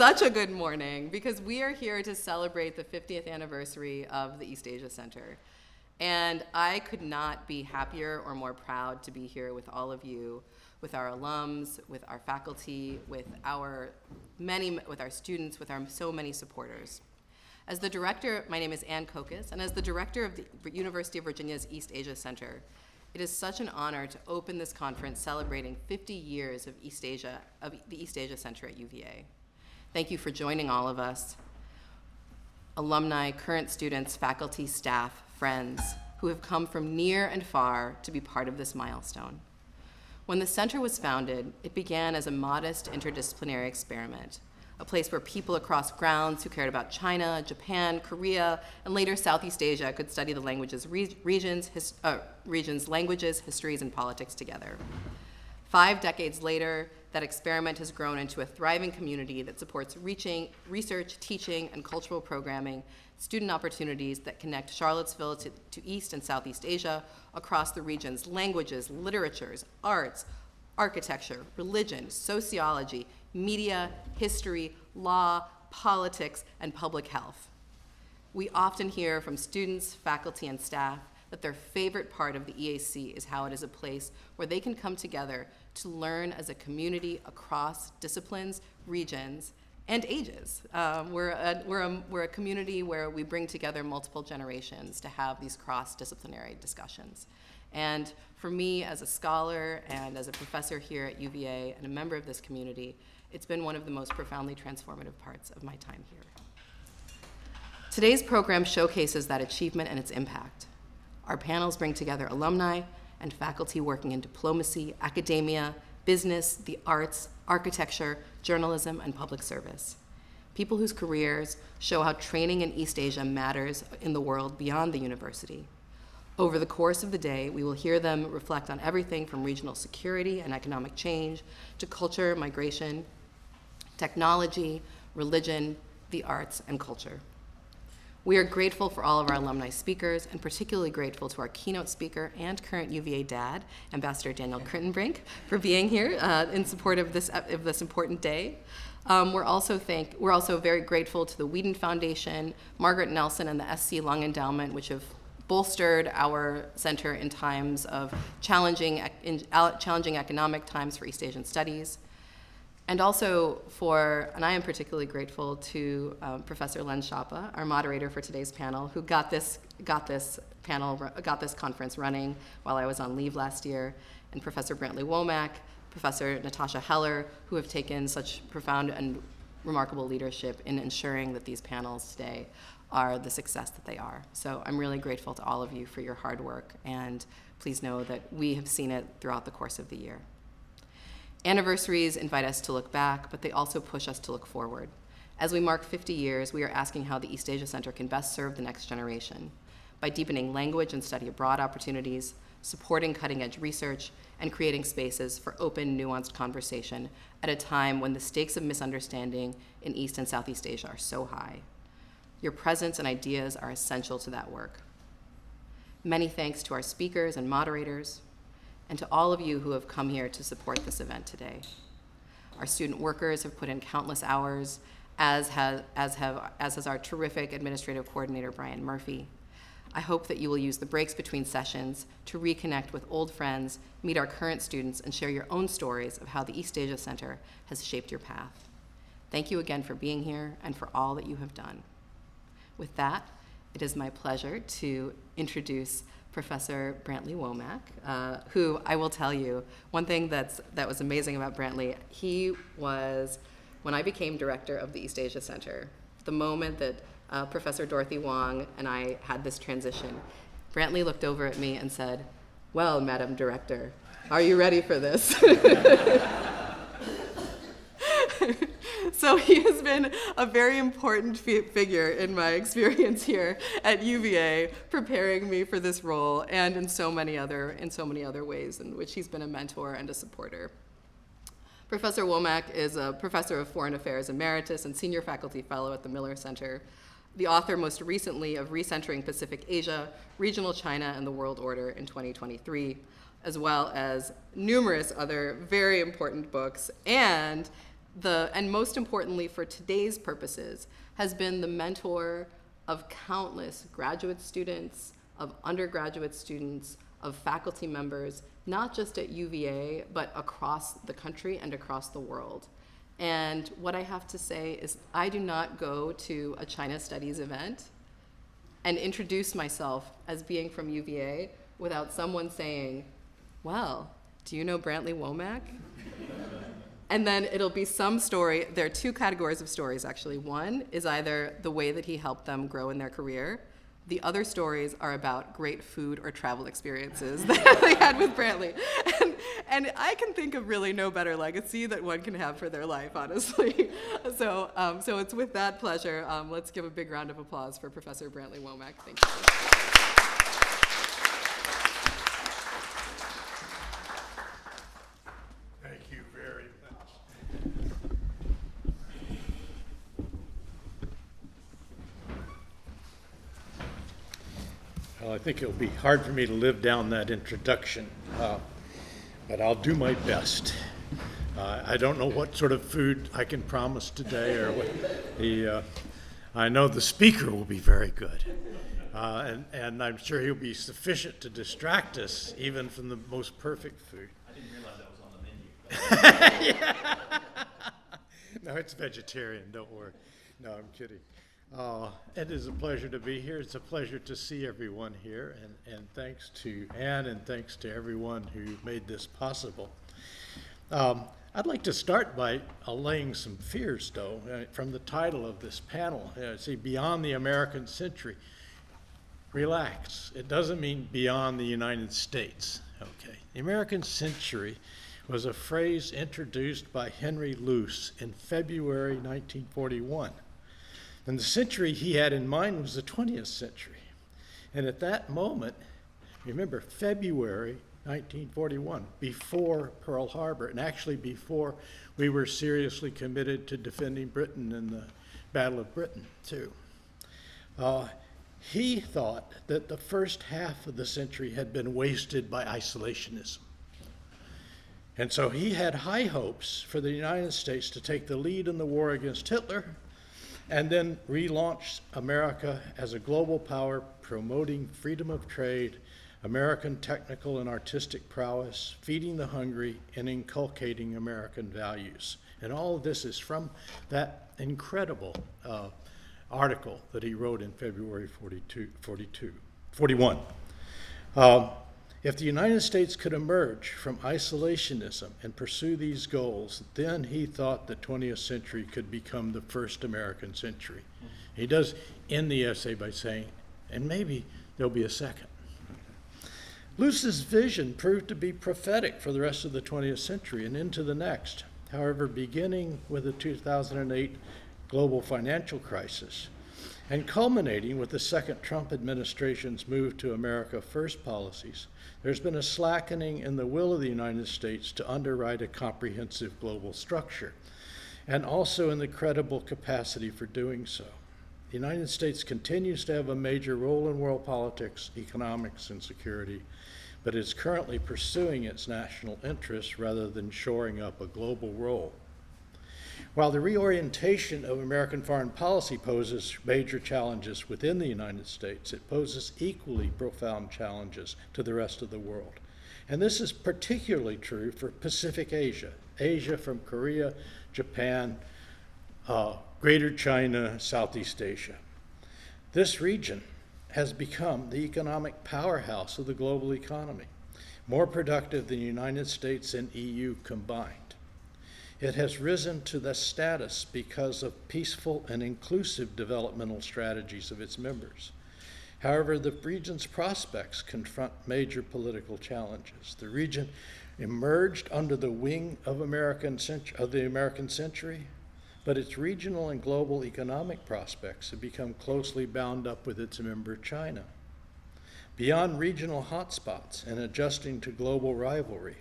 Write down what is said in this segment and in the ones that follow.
such a good morning because we are here to celebrate the 50th anniversary of the East Asia Center. And I could not be happier or more proud to be here with all of you, with our alums, with our faculty, with our students, with our so many supporters. As the director, my name is Ann Kokis, and as the director of the University of Virginia's East Asia Center, it is such an honor to open this conference celebrating 50 years of the East Asia Center at UVA. Thank you for joining all of us, alumni, current students, faculty, staff, friends, who have come from near and far to be part of this milestone. When the center was founded, it began as a modest interdisciplinary experiment, a place where people across grounds who cared about China, Japan, Korea, and later Southeast Asia could study the regions, languages, histories, and politics together. 5 decades later, that experiment has grown into a thriving community that supports research, teaching, and cultural programming, student opportunities that connect Charlottesville to East and Southeast Asia across the region's languages, literatures, arts, architecture, religion, sociology, media, history, law, politics, and public health. We often hear from students, faculty, and staff that their favorite part of the EAC is how it is a place where they can come together to learn as a community across disciplines, regions, and ages. We're a community where we bring together multiple generations to have these cross-disciplinary discussions. And for me, as a scholar and as a professor here at UVA and a member of this community, it's been one of the most profoundly transformative parts of my time here. Today's program showcases that achievement and its impact. Our panels bring together alumni and faculty working in diplomacy, academia, business, the arts, architecture, journalism, and public service. People whose careers show how training in East Asia matters in the world beyond the university. Over the course of the day, we will hear them reflect on everything from regional security and economic change to culture, migration, technology, religion, the arts, and culture. We are grateful for all of our alumni speakers, and particularly grateful to our keynote speaker and current UVA dad, Ambassador Daniel Kritenbrink, for being here in support of this important day. We're also very grateful to the Whedon Foundation, Margaret Nelson, and the SC Lung Endowment, which have bolstered our center in times of challenging economic times for East Asian studies. And also and I am particularly grateful to Professor Len Schoppa, our moderator for today's panel, who got this conference running while I was on leave last year, and Professor Brantly Womack, Professor Natasha Heller, who have taken such profound and remarkable leadership in ensuring that these panels today are the success that they are. So I'm really grateful to all of you for your hard work, and please know that we have seen it throughout the course of the year. Anniversaries invite us to look back, but they also push us to look forward. As we mark 50 years, we are asking how the East Asia Center can best serve the next generation by deepening language and study abroad opportunities, supporting cutting-edge research, and creating spaces for open, nuanced conversation at a time when the stakes of misunderstanding in East and Southeast Asia are so high. Your presence and ideas are essential to that work. Many thanks to our speakers and moderators, and to all of you who have come here to support this event today. Our student workers have put in countless hours, as has our terrific administrative coordinator, Brian Murphy. I hope that you will use the breaks between sessions to reconnect with old friends, meet our current students, and share your own stories of how the East Asia Center has shaped your path. Thank you again for being here and for all that you have done. With that, it is my pleasure to introduce Professor Brantly Womack, who I will tell you, one thing that was amazing about Brantly, he was, when I became director of the East Asia Center, the moment that Professor Dorothy Wong and I had this transition, Brantly looked over at me and said, "Well, Madam Director, are you ready for this?" So he has been a very important figure in my experience here at UVA, preparing me for this role, and in so many other ways in which he's been a mentor and a supporter. Professor Womack is a professor of Foreign Affairs Emeritus and senior faculty fellow at the Miller Center, the author most recently of Recentering Pacific Asia, Regional China, and the World Order in 2023, as well as numerous other very important books, and and most importantly for today's purposes, has been the mentor of countless graduate students, of undergraduate students, of faculty members, not just at UVA, but across the country and across the world. And what I have to say is I do not go to a China Studies event and introduce myself as being from UVA without someone saying, well, do you know Brantly Womack? And then it'll be some story. There are two categories of stories, actually. One is either the way that he helped them grow in their career. The other stories are about great food or travel experiences that they had with Brantly. And I can think of really no better legacy that one can have for their life, honestly. So it's with that pleasure. Let's give a big round of applause for Professor Brantly Womack. Thank you. Thank you very much. Well, I think it'll be hard for me to live down that introduction, but I'll do my best. I don't know what sort of food I can promise today, or what I know the speaker will be very good, and I'm sure he'll be sufficient to distract us even from the most perfect food. I didn't realize that was on the menu. Yeah. No, it's vegetarian, don't worry. No, I'm kidding. It is a pleasure to be here. It's a pleasure to see everyone here, and thanks to Anne and thanks to everyone who made this possible. I'd like to start by allaying some fears, though, from the title of this panel. See, Beyond the American Century. Relax. It doesn't mean beyond the United States, okay? The American century was a phrase introduced by Henry Luce in February 1941. And the century he had in mind was the 20th century. And at that moment, remember, February 1941, before Pearl Harbor, and actually before we were seriously committed to defending Britain in the Battle of Britain, too. He thought that the first half of the century had been wasted by isolationism. And so he had high hopes for the United States to take the lead in the war against Hitler and then relaunch America as a global power, promoting freedom of trade, American technical and artistic prowess, feeding the hungry, and inculcating American values. And all of this is from that incredible article that he wrote in February 41. If the United States could emerge from isolationism and pursue these goals, then he thought the 20th century could become the first American century. He does end the essay by saying, and maybe there'll be a second. Luce's vision proved to be prophetic for the rest of the 20th century and into the next. However, beginning with the 2008 global financial crisis and culminating with the second Trump administration's move to America First policies, there's been a slackening in the will of the United States to underwrite a comprehensive global structure, and also in the credible capacity for doing so. The United States continues to have a major role in world politics, economics, and security, but is currently pursuing its national interests rather than shoring up a global role. While the reorientation of American foreign policy poses major challenges within the United States, it poses equally profound challenges to the rest of the world. And this is particularly true for Pacific Asia, Asia from Korea, Japan, Greater China, Southeast Asia. This region has become the economic powerhouse of the global economy, more productive than the United States and EU combined. It has risen to the status because of peaceful and inclusive developmental strategies of its members. However, the region's prospects confront major political challenges. The region emerged under the wing of the American century, but its regional and global economic prospects have become closely bound up with its member China. Beyond regional hotspots and adjusting to global rivalry,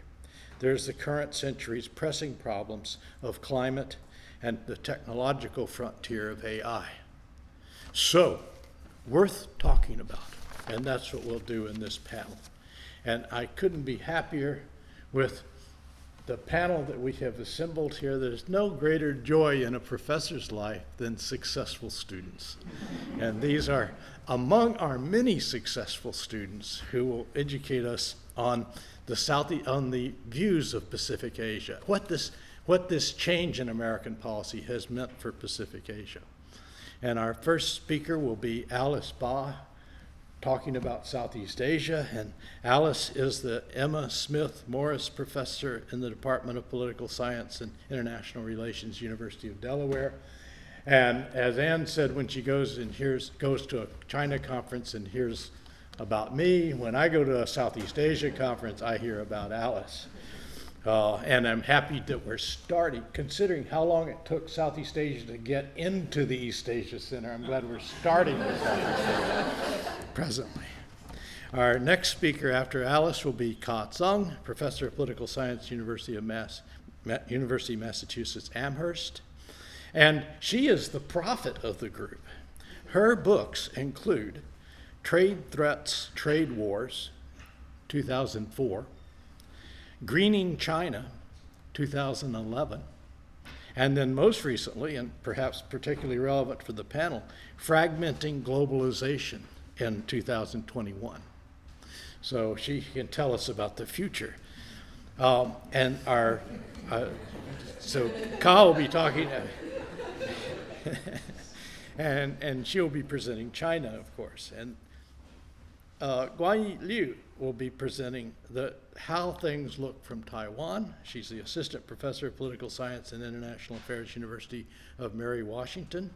there's the current century's pressing problems of climate and the technological frontier of AI. So, worth talking about, and that's what we'll do in this panel. And I couldn't be happier with the panel that we have assembled here, there's no greater joy in a professor's life than successful students. And these are among our many successful students who will educate us on the views of Pacific Asia, what this change in American policy has meant for Pacific Asia. And our first speaker will be Alice Ba, talking about Southeast Asia. And Alice is the Emma Smith Morris Professor in the Department of Political Science and International Relations, University of Delaware. And as Ann said, when she goes to a China conference and hears about me, when I go to a Southeast Asia conference, I hear about Alice. And I'm happy that we're starting, considering how long it took Southeast Asia to get into the East Asia Center. I'm glad we're starting with Southeast Asia presently. Our next speaker after Alice will be Ka Tsung, Professor of Political Science, University of Massachusetts Amherst. And she is the prophet of the group. Her books include Trade Threats, Trade Wars, 2004, Greening China, 2011, and then most recently, and perhaps particularly relevant for the panel, Fragmenting Globalization in 2021. So she can tell us about the future. So Ka will be talking, and she'll be presenting China, of course. And Guanyi Liu will be presenting how things look from Taiwan. She's the Assistant Professor of Political Science and International Affairs, University of Mary Washington.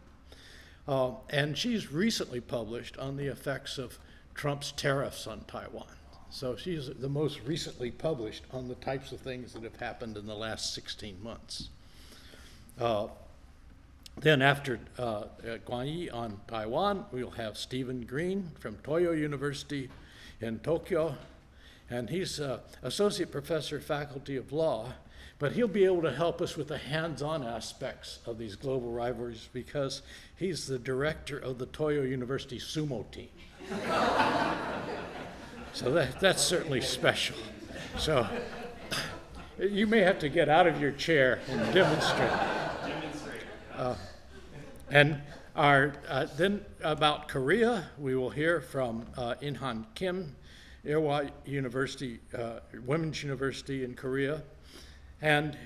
And she's recently published on the effects of Trump's tariffs on Taiwan. So she's the most recently published on the types of things that have happened in the last 16 months. Then after Guanyi on Taiwan, we'll have Stephen Green from Toyo University in Tokyo. And he's Associate Professor, Faculty of Law, but he'll be able to help us with the hands-on aspects of these global rivalries because he's the director of the Toyo University sumo team. So that's certainly special. So you may have to get out of your chair and demonstrate. And then about Korea, we will hear from In-han Kim, Ewha University, Women's University in Korea. And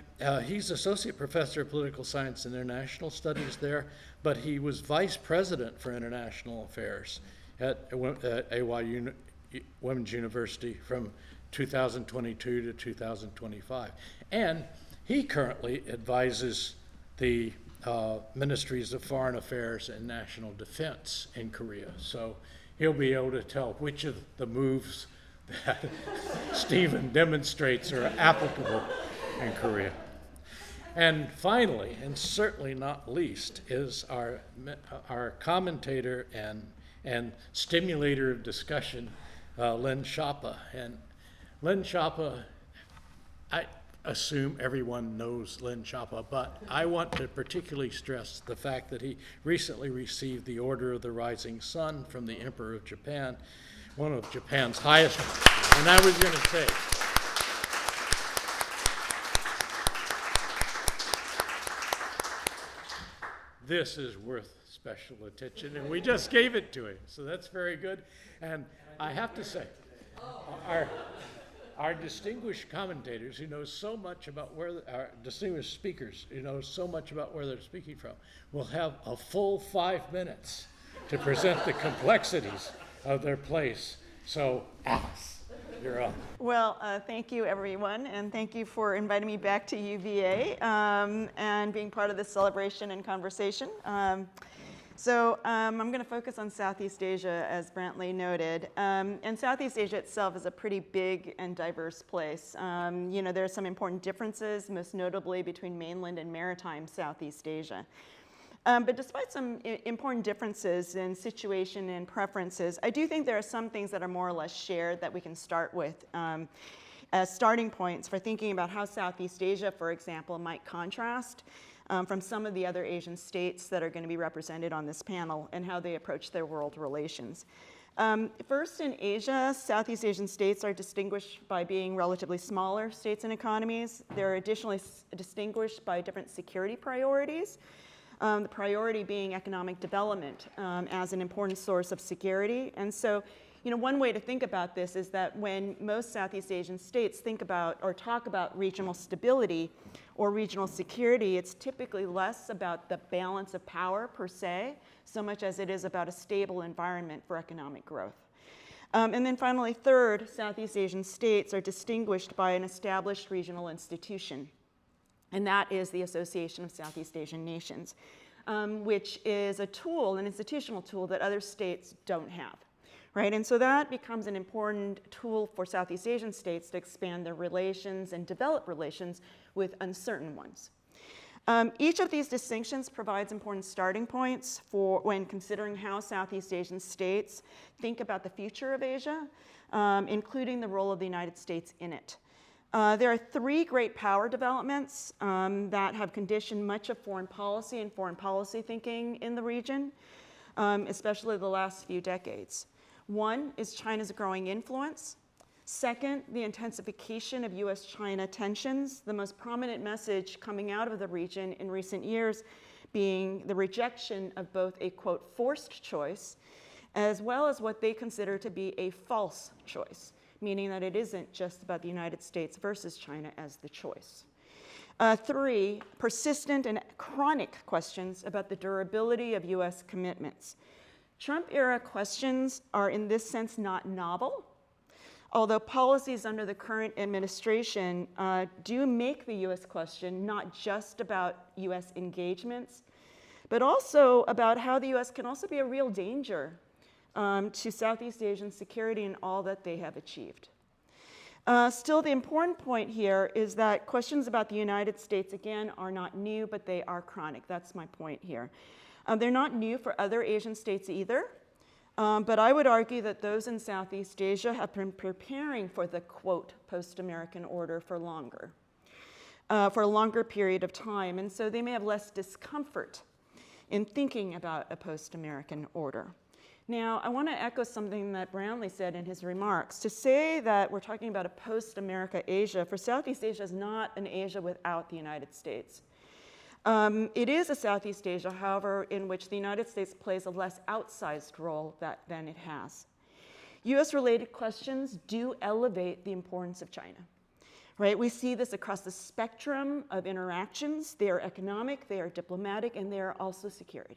he's Associate Professor of Political Science and International Studies there, but he was Vice President for International Affairs at Ewha Women's University from 2022 to 2025. And he currently advises the Ministries of Foreign Affairs and National Defense in Korea. So he'll be able to tell which of the moves that Stephen demonstrates are applicable in Korea. And finally, and certainly not least, is our commentator and stimulator of discussion, Len Schoppa. And Len Schoppa, I assume everyone knows Len Schoppa, but I want to particularly stress the fact that he recently received the Order of the Rising Sun from the Emperor of Japan, one of Japan's highest. And I was going to say, this is worth special attention, and we just gave it to him, so that's very good. And I have to say, our distinguished commentators who know so much about our distinguished speakers who know so much about where they're speaking from will have a full 5 minutes to present the complexities of their place. So, Alice, you're up. Well, thank you, everyone, and thank you for inviting me back to UVA and being part of this celebration and conversation. I'm going to focus on Southeast Asia, as Brantly noted. And Southeast Asia itself is a pretty big and diverse place. There are some important differences, most notably between mainland and maritime Southeast Asia. But despite some important differences in situation and preferences, I do think there are some things that are more or less shared that we can start with as starting points for thinking about how Southeast Asia, for example, might contrast from some of the other Asian states that are going to be represented on this panel and how they approach their world relations. First, in Asia, Southeast Asian states are distinguished by being relatively smaller states and economies. They're additionally distinguished by different security priorities, the priority being economic development as an important source of security. And so, one way to think about this is that when most Southeast Asian states think about or talk about regional stability or regional security, it's typically less about the balance of power per se, so much as it is about a stable environment for economic growth. And then finally, third, Southeast Asian states are distinguished by an established regional institution, and that is the Association of Southeast Asian Nations, which is a tool, an institutional tool that other states don't have. Right? And so that becomes an important tool for Southeast Asian states to expand their relations and develop relations with uncertain ones. Each of these distinctions provides important starting points for when considering how Southeast Asian states think about the future of Asia, including the role of the United States in it. There are three great power developments that have conditioned much of foreign policy and foreign policy thinking in the region, especially the last few decades. One is China's growing influence. Second, the intensification of US-China tensions, the most prominent message coming out of the region in recent years being the rejection of both a, quote, forced choice, as well as what they consider to be a false choice, meaning that it isn't just about the United States versus China as the choice. Three, persistent and chronic questions about the durability of US commitments. Trump-era questions are in this sense not novel, although policies under the current administration do make the US question not just about US engagements, but also about how the US can also be a real danger to Southeast Asian security and all that they have achieved. Still, the important point here is that questions about the United States, again, are not new, but they are chronic. That's my point here. They're not new for other Asian states either, but I would argue that those in Southeast Asia have been preparing for the, quote, post-American order for a longer period of time, and so they may have less discomfort in thinking about a post-American order. Now, I want to echo something that Brantly said in his remarks. To say that we're talking about a post-America Asia, for Southeast Asia is not an Asia without the United States. It is a Southeast Asia, however, in which the United States plays a less outsized role than it has. US-related questions do elevate the importance of China, right? We see this across the spectrum of interactions. They are economic, they are diplomatic, and they are also security.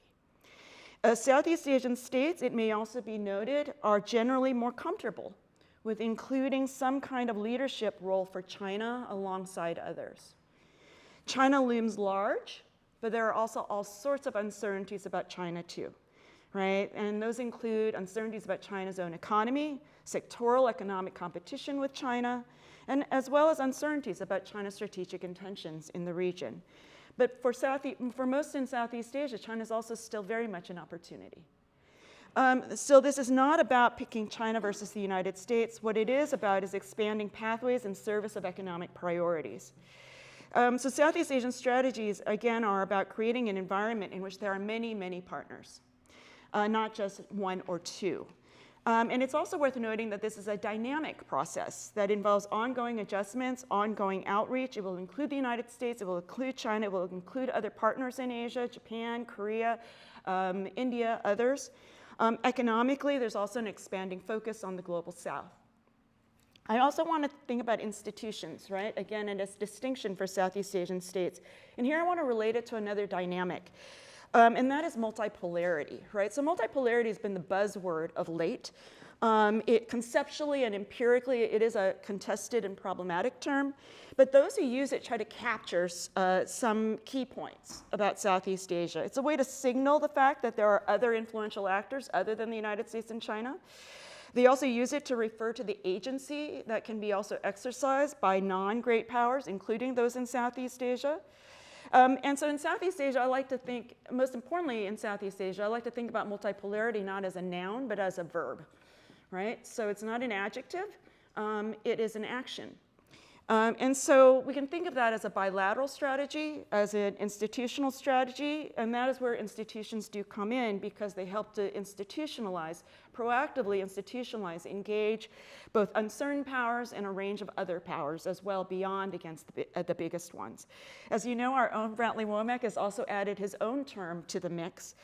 Southeast Asian states, it may also be noted, are generally more comfortable with including some kind of leadership role for China alongside others. China looms large, but there are also all sorts of uncertainties about China too, right? And those include uncertainties about China's own economy, sectoral economic competition with China, and as well as uncertainties about China's strategic intentions in the region. But for most in Southeast Asia, China is also still very much an opportunity. So this is not about picking China versus the United States. What it is about is expanding pathways in service of economic priorities. So Southeast Asian strategies, again, are about creating an environment in which there are many, many partners, not just one or two. And it's also worth noting that this is a dynamic process that involves ongoing adjustments, ongoing outreach. It will include the United States, it will include China, it will include other partners in Asia, Japan, Korea, India, others. Economically, there's also an expanding focus on the global south. I also want to think about institutions, right? Again, and as distinction for Southeast Asian states. And here I want to relate it to another dynamic, and that is multipolarity, right? So multipolarity has been the buzzword of late. It conceptually and empirically, it is a contested and problematic term, but those who use it try to capture some key points about Southeast Asia. It's a way to signal the fact that there are other influential actors other than the United States and China. They also use it to refer to the agency that can be also exercised by non-great powers, including those in Southeast Asia. And so in Southeast Asia, I like to think, most importantly in Southeast Asia, I like to think about multipolarity not as a noun, but as a verb, right? So it's not an adjective, it is an action. And so we can think of that as a bilateral strategy, as an institutional strategy, and that is where institutions do come in because they help to institutionalize, proactively institutionalize, engage both uncertain powers and a range of other powers as well beyond against the biggest ones. As you know, our own Brantly Womack has also added his own term to the mix,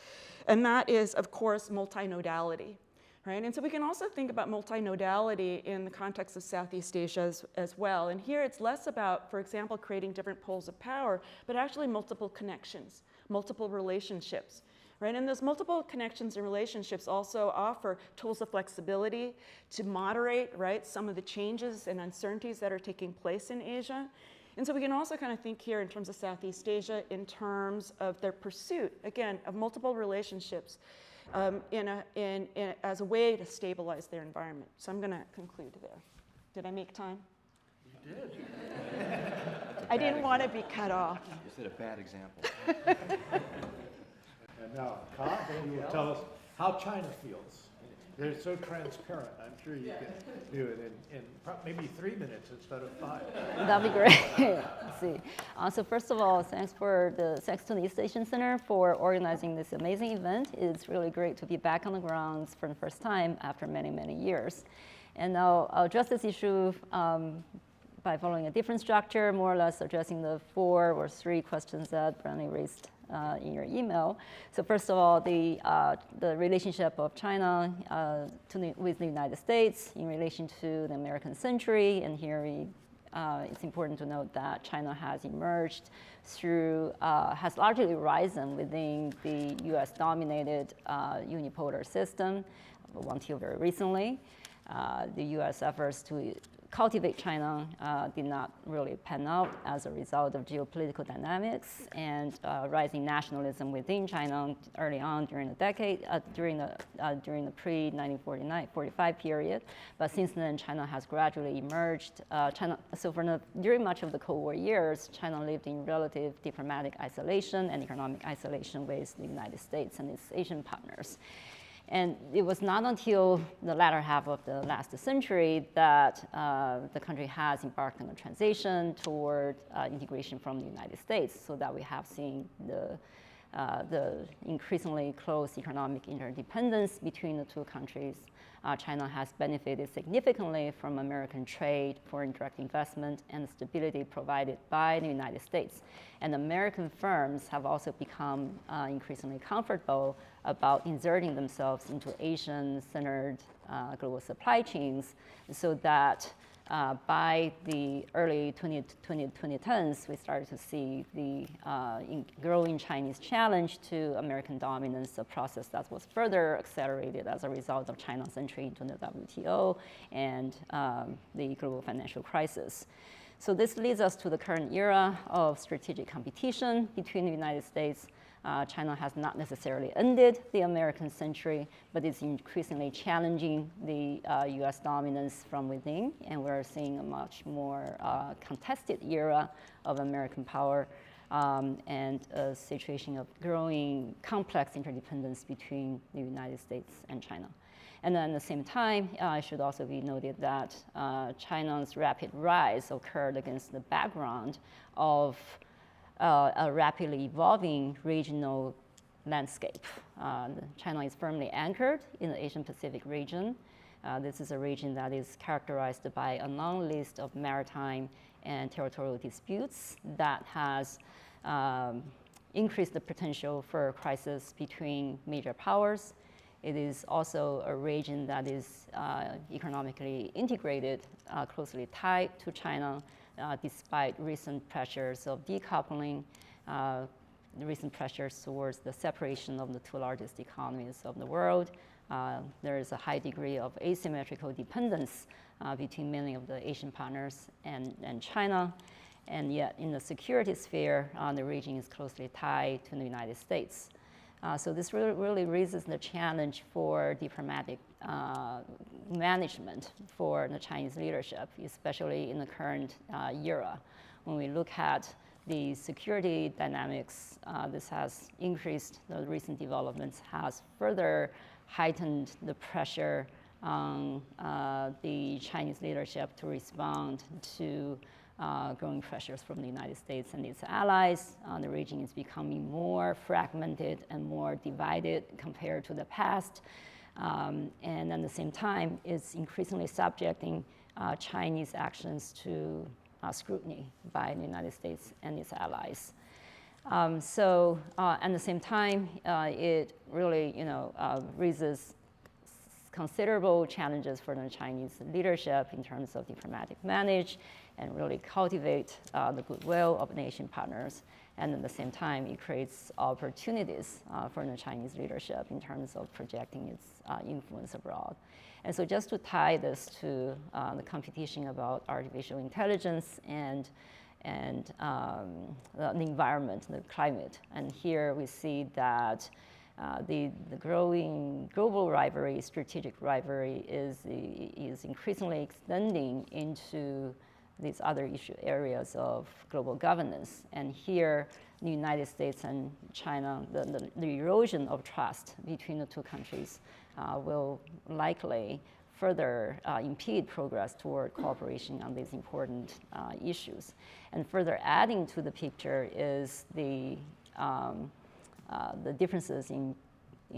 and that is, of course, multinodality. Right? And so we can also think about multinodality in the context of Southeast Asia as well. And here it's less about, for example, creating different poles of power, but actually multiple connections, multiple relationships. Right? And those multiple connections and relationships also offer tools of flexibility to moderate, right, some of the changes and uncertainties that are taking place in Asia. And so we can also kind of think here in terms of Southeast Asia in terms of their pursuit, again, of multiple relationships as a way to stabilize their environment. So I'm going to conclude there. Did I make time? You did. I didn't want to be cut off. You set a bad example. And now, Ka, maybe you'll tell us how China feels. They're so transparent. I'm sure you can do it in maybe 3 minutes instead of 5. That'd be great. Let's see. So first of all, thanks to the East Asian Center for organizing this amazing event. It's really great to be back on the grounds for the first time after many, many years. And I'll address this issue by following a different structure, more or less addressing the 4 or 3 questions that Brantly raised in your email. So first of all, the relationship of China with the United States in relation to the American century, and here it's important to note that China has emerged has largely risen within the U.S.-dominated unipolar system until very recently. The U.S. efforts to cultivate China did not really pan out as a result of geopolitical dynamics and rising nationalism within China early on during the decade, during the pre-1945 period. But since then, China has gradually emerged. During much of the Cold War years, China lived in relative diplomatic isolation and economic isolation with the United States and its Asian partners. And it was not until the latter half of the last century that the country has embarked on a transition toward integration from the United States, so that we have seen the increasingly close economic interdependence between the two countries. China has benefited significantly from American trade, foreign direct investment, and the stability provided by the United States. And American firms have also become increasingly comfortable about inserting themselves into Asian-centered global supply chains, so that by the early 2010s, we started to see the growing Chinese challenge to American dominance, a process that was further accelerated as a result of China's entry into the WTO and the global financial crisis. So this leads us to the current era of strategic competition between the United States. China has not necessarily ended the American century, but it's increasingly challenging the US dominance from within, and we're seeing a much more contested era of American power and a situation of growing complex interdependence between the United States and China. And then at the same time, it should also be noted that China's rapid rise occurred against the background of a rapidly evolving regional landscape. China is firmly anchored in the Asian-Pacific region. This is a region that is characterized by a long list of maritime and territorial disputes that has increased the potential for a crisis between major powers. It is also a region that is economically integrated, closely tied to China, despite recent pressures of decoupling, the recent pressures towards the separation of the 2 largest economies of the world. There is a high degree of asymmetrical dependence between many of the Asian partners and China. And yet in the security sphere, the region is closely tied to the United States. So this really raises the challenge for diplomatic management for the Chinese leadership, especially in the current era. When we look at the security dynamics, this has increased, the recent developments has further heightened the pressure on the Chinese leadership to respond to growing pressures from the United States and its allies. The region is becoming more fragmented and more divided compared to the past. And at the same time, it's increasingly subjecting Chinese actions to scrutiny by the United States and its allies. At the same time, it really, raises considerable challenges for the Chinese leadership in terms of diplomatic manage and really cultivate the goodwill of nation partners. And at the same time, it creates opportunities for the Chinese leadership in terms of projecting its influence abroad. And so just to tie this to the competition about artificial intelligence and the environment, the climate. And here we see that the growing global rivalry, strategic rivalry, is increasingly extending into these other issue areas of global governance. And here, the United States and China, the erosion of trust between the two countries will likely further impede progress toward cooperation on these important issues. And further adding to the picture is the differences in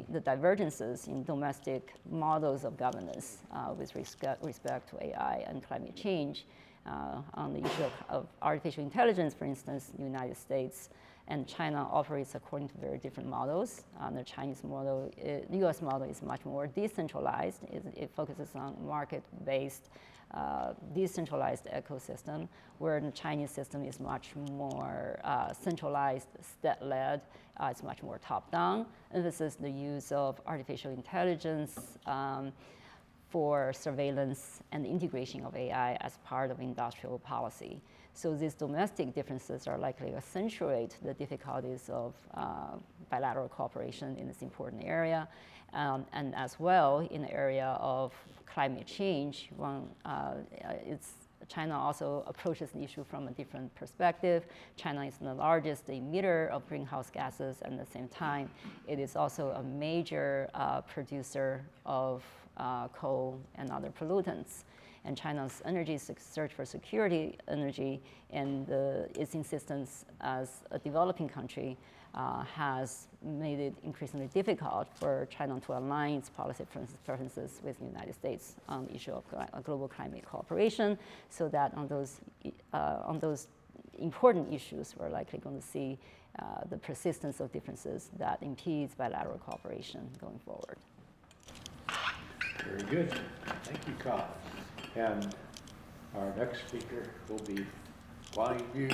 the divergences in domestic models of governance with respect to AI and climate change. On the issue of artificial intelligence, for instance, the United States and China operates according to very different models. The Chinese model, the US model is much more decentralized. It focuses on market-based, decentralized ecosystem, where the Chinese system is much more centralized, state-led. It's much more top-down. Emphasis the use of artificial intelligence for surveillance and integration of AI as part of industrial policy. So these domestic differences are likely to accentuate the difficulties of bilateral cooperation in this important area. And as well, in the area of climate change, China also approaches the issue from a different perspective. China is the largest emitter of greenhouse gases, and at the same time, it is also a major producer of coal and other pollutants. And China's energy search for security energy and its insistence as a developing country has made it increasingly difficult for China to align its policy preferences with the United States on the issue of global climate cooperation, so that on those important issues, we're likely going to see the persistence of differences that impedes bilateral cooperation going forward. Very good. Thank you, Ka. And our next speaker will be Wang Yu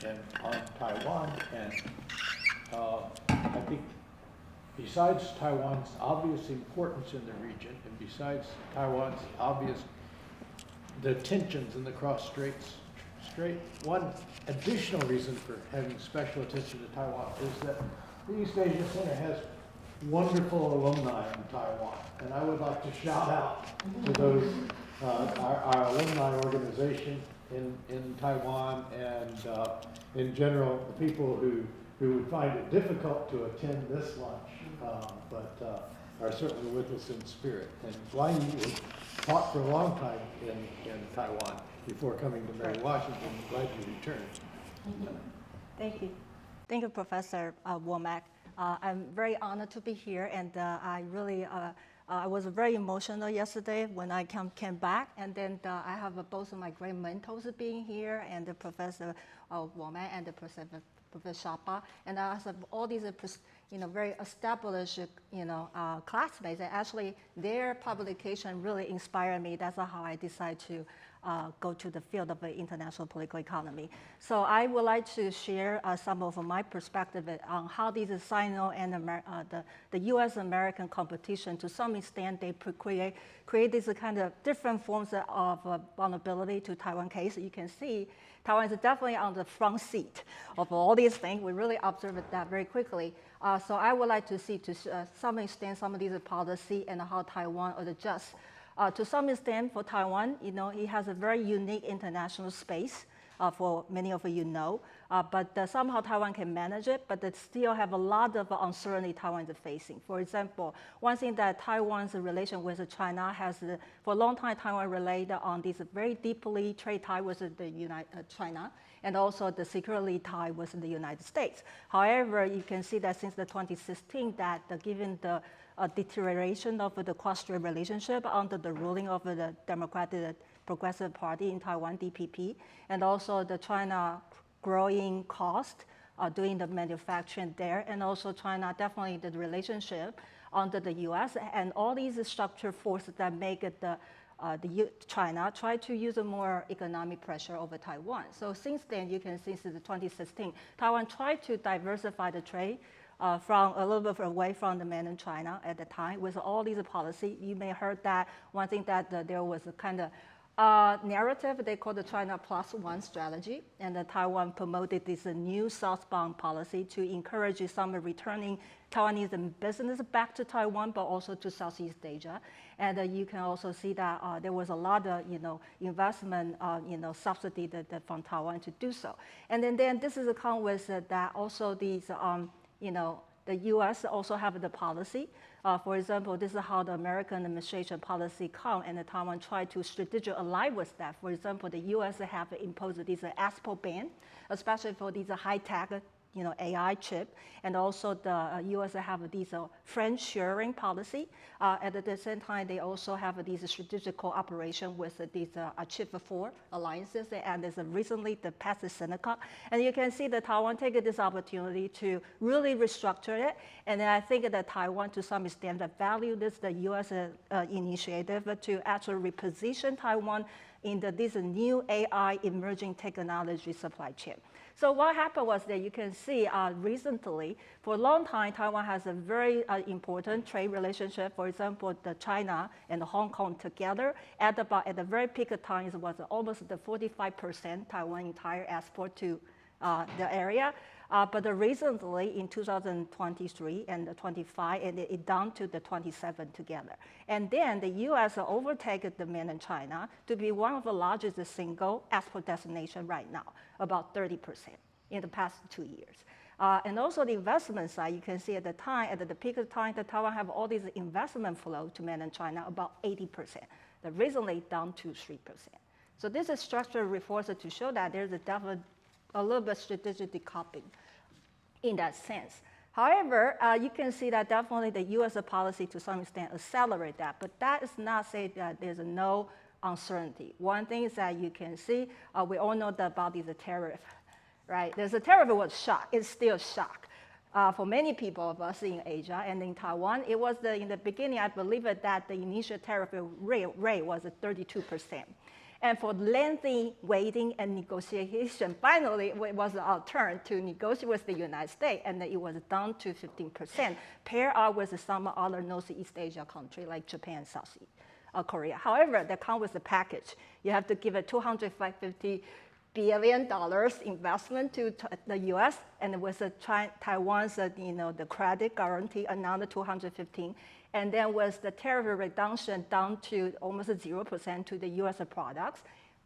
and on Taiwan. And I think besides Taiwan's obvious importance in the region, and besides Taiwan's obvious the tensions in the cross-strait, one additional reason for having special attention to Taiwan is that the East Asia Center has wonderful alumni in Taiwan, and I would like to shout out to those, our alumni organization in Taiwan, and in general, the people who would find it difficult to attend this lunch, but are certainly with us in spirit. And Wang Yi taught for a long time in Taiwan before coming to Mary Washington. I'm glad you returned. Thank you. Thank you, Professor Womack. I'm very honored to be here, and I was very emotional yesterday when I came back, and then I have both of my great mentors being here, and the Professor Womack and the Professor Schoppa, and I have all these very established classmates, and actually their publication really inspired me. That's how I decided to go to the field of international political economy. So I would like to share some of my perspective on how these Sino and the U.S.-American competition, to some extent, they create these kind of different forms of vulnerability to Taiwan case. You can see Taiwan is definitely on the front seat of all these things. We really observed that very quickly. So I would like to see, to some extent, some of these policy and how Taiwan adjusts. To some extent, for Taiwan, it has a very unique international space. for many of you know. But somehow Taiwan can manage it, but it still have a lot of uncertainty Taiwan is facing. For example, one thing that Taiwan's relation with China has, for a long time, Taiwan relied on this very deeply trade tie with China, and also the security tie with the United States. However, you can see that since the 2016, that given the deterioration of the cross-strait relationship under the ruling of the Democratic Progressive Party in Taiwan, DPP, and also the China growing cost doing the manufacturing there, and also China definitely the relationship under the U.S. and all these structural forces that make it China try to use a more economic pressure over Taiwan. So since then, you can see since 2016, Taiwan tried to diversify the trade from a little bit away from the mainland China at the time with all these policies. You may have heard that one thing that there was a kind of narrative they call the China Plus One strategy, and Taiwan promoted this new southbound policy to encourage some returning Taiwanese business back to Taiwan, but also to Southeast Asia. And you can also see that there was a lot of investment subsidy from Taiwan to do so. And then this is a come with that also these the U.S. also have the policy. For example, this is how the American administration policy come, and Taiwan tried to strategically align with that. For example, the U.S. have imposed this export ban, especially for these high-tech AI chip, and also the U.S. have these friend sharing policy. At the same time, they also have these strategic cooperation with these Chip 4 alliances, and there's recently the past Seneca. And you can see that Taiwan take this opportunity to really restructure it. And then I think that Taiwan, to some extent, value this the U.S. Initiative to actually reposition Taiwan in this new AI emerging technology supply chain. So what happened was that you can see recently, for a long time, Taiwan has a very important trade relationship. For example, the China and Hong Kong together at the very peak of times was almost the 45% Taiwan entire export to the area. But recently in 2023 and 25, and it down to the 27 together. And then the U.S. overtaken the mainland China to be one of the largest single export destination right now, about 30% in the past 2 years. And also the investment side, you can see at the time, at the peak of time, that Taiwan have all these investment flow to mainland China, about 80%. The recently down to 3%. So this is structural reforms to show that there's a little bit strategic decoupling in that sense. However, you can see that definitely the U.S. policy to some extent accelerate that, but that is not say that there's no uncertainty. One thing is that you can see, we all know about the tariff, right? There's a tariff was shock, it's still shock. For many people of us in Asia and in Taiwan, it was in the beginning, I believe that the initial tariff rate was 32%. And for lengthy waiting and negotiation, finally it was our turn to negotiate with the United States, and it was down to 15%, pair up with some other Northeast Asia country like Japan and South Korea. However, that comes with a package. You have to give a $250 billion investment to the U.S., and with Taiwan's the credit guarantee another 215. And then with the tariff reduction down to almost 0% to the U.S. products,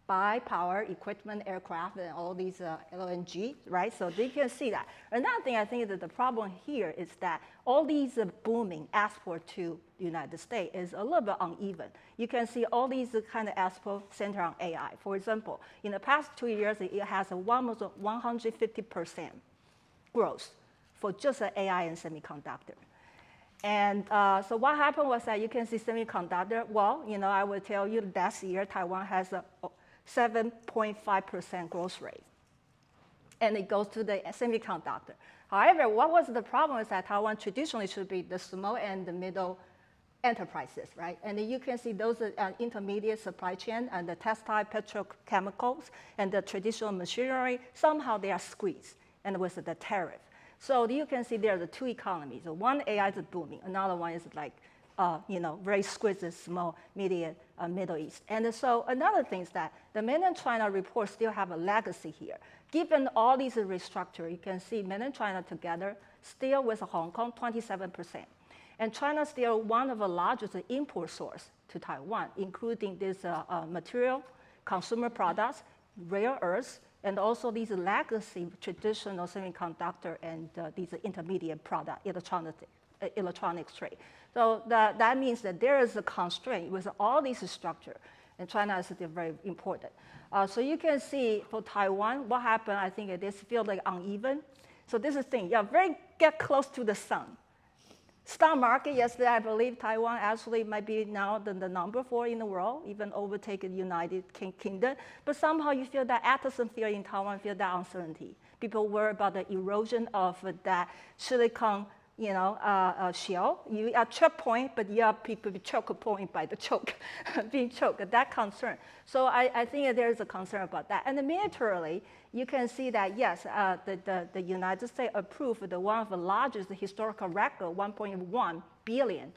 by power, equipment, aircraft, and all these LNG, right? So they can see that. Another thing I think that the problem here is that all these booming export to the United States is a little bit uneven. You can see all these kind of export centered on AI. For example, in the past 2 years, it has almost 150% growth for just AI and semiconductor. And so what happened was that you can see semiconductor. Well, I will tell you last year, Taiwan has a 7.5% growth rate. And it goes to the semiconductor. However, what was the problem is that Taiwan traditionally should be the small and the middle enterprises, right? And you can see those intermediate supply chain and the textile, petrochemicals, and the traditional machinery, somehow they are squeezed, and with the tariff. So you can see there are the two economies. So one AI is booming, another one is like, very squeezed small, Middle East. And so another thing is that the mainland China report still have a legacy here. Given all these restructure, you can see mainland China together still with Hong Kong 27%. And China is still one of the largest import source to Taiwan, including this material, consumer products, rare earths, and also these legacy traditional semiconductor and these intermediate product, electronics trade. So that means that there is a constraint with all these structure, and China is very important. So you can see for Taiwan, what happened, I think it is feel like uneven. So this is the thing, get close to the sun. Stock market, yesterday, I believe Taiwan actually might be now the number 4 in the world, even overtaken United Kingdom. But somehow you feel that atmosphere in Taiwan, feel that uncertainty. People worry about the erosion of that silicon, shell. You are choke point, but you are people be choke point by the choke, being choked. That concern. So I think there is a concern about that. And militarily, you can see that yes, the United States approved one of the largest historical record, 1.1 billion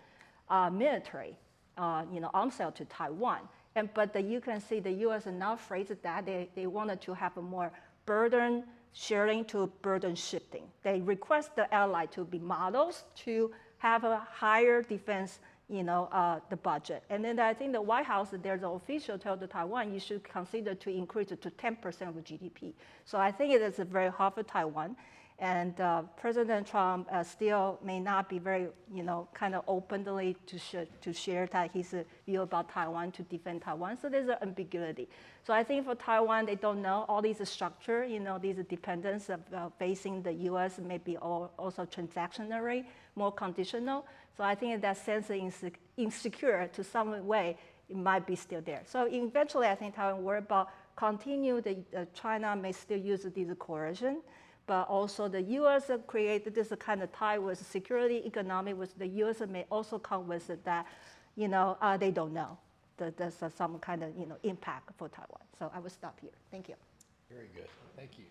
military, arms sale to Taiwan. But you can see the U.S. now phrased that they wanted to have a more burden sharing to burden shifting. They request the ally to be models to have a higher defense, the budget. And then I think the White House, there's an official told the Taiwan, you should consider to increase it to 10% of GDP. So I think it is very hard for Taiwan. And President Trump still may not be very, kind of openly to share that his view about Taiwan, to defend Taiwan. So there's an ambiguity. So I think for Taiwan, they don't know all these structure, these dependence of facing the U.S. may be also transactionary, more conditional. So I think that sense of insecure to some way, it might be still there. So eventually, I think Taiwan worry about continue, China may still use this coercion, but also the U.S. created this kind of tie with security, economic, with the U.S. may also come with that, they don't know. There's some kind of, impact for Taiwan. So I will stop here. Thank you. Very good. Thank you.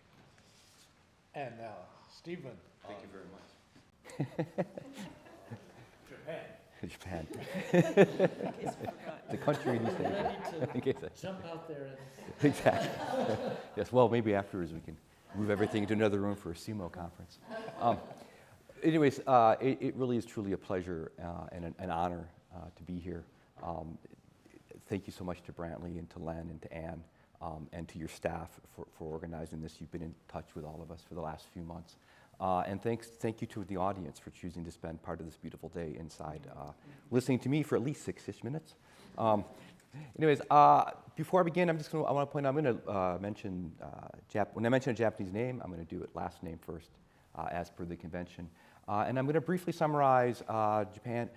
And now, Stephen. Thank you very much. Japan. Japan. The country in East Asia. Jump out there and Exactly. Yes, well, maybe afterwards we can move everything to another room for a CMO conference. Anyways, it really is truly a pleasure and an honor to be here. Thank you so much to Brantly and to Len and to Anne and to your staff for organizing this. You've been in touch with all of us for the last few months. And thank you to the audience for choosing to spend part of this beautiful day inside, listening to me for at least 6-ish minutes. Anyways, before I begin, I want to point out, I'm going to mention, when I mention a Japanese name, I'm going to do it last name first, as per the convention. And I'm going to briefly summarize Japan's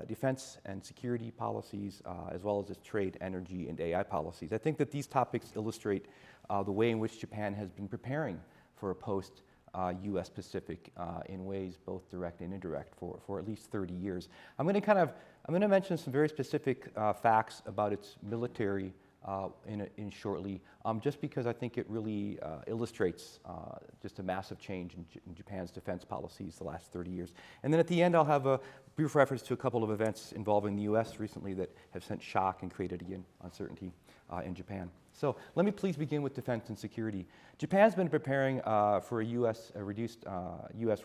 defense and security policies, as well as its trade, energy, and AI policies. I think that these topics illustrate the way in which Japan has been preparing for a post-U.S. Pacific in ways both direct and indirect for at least 30 years. I'm going to mention some very specific facts about its military in shortly, just because I think it really illustrates just a massive change in Japan's defense policies the last 30 years. And then at the end, I'll have a brief reference to a couple of events involving the U.S. recently that have sent shock and created, again, uncertainty in Japan. So let me please begin with defense and security. Japan's been preparing for a reduced U.S.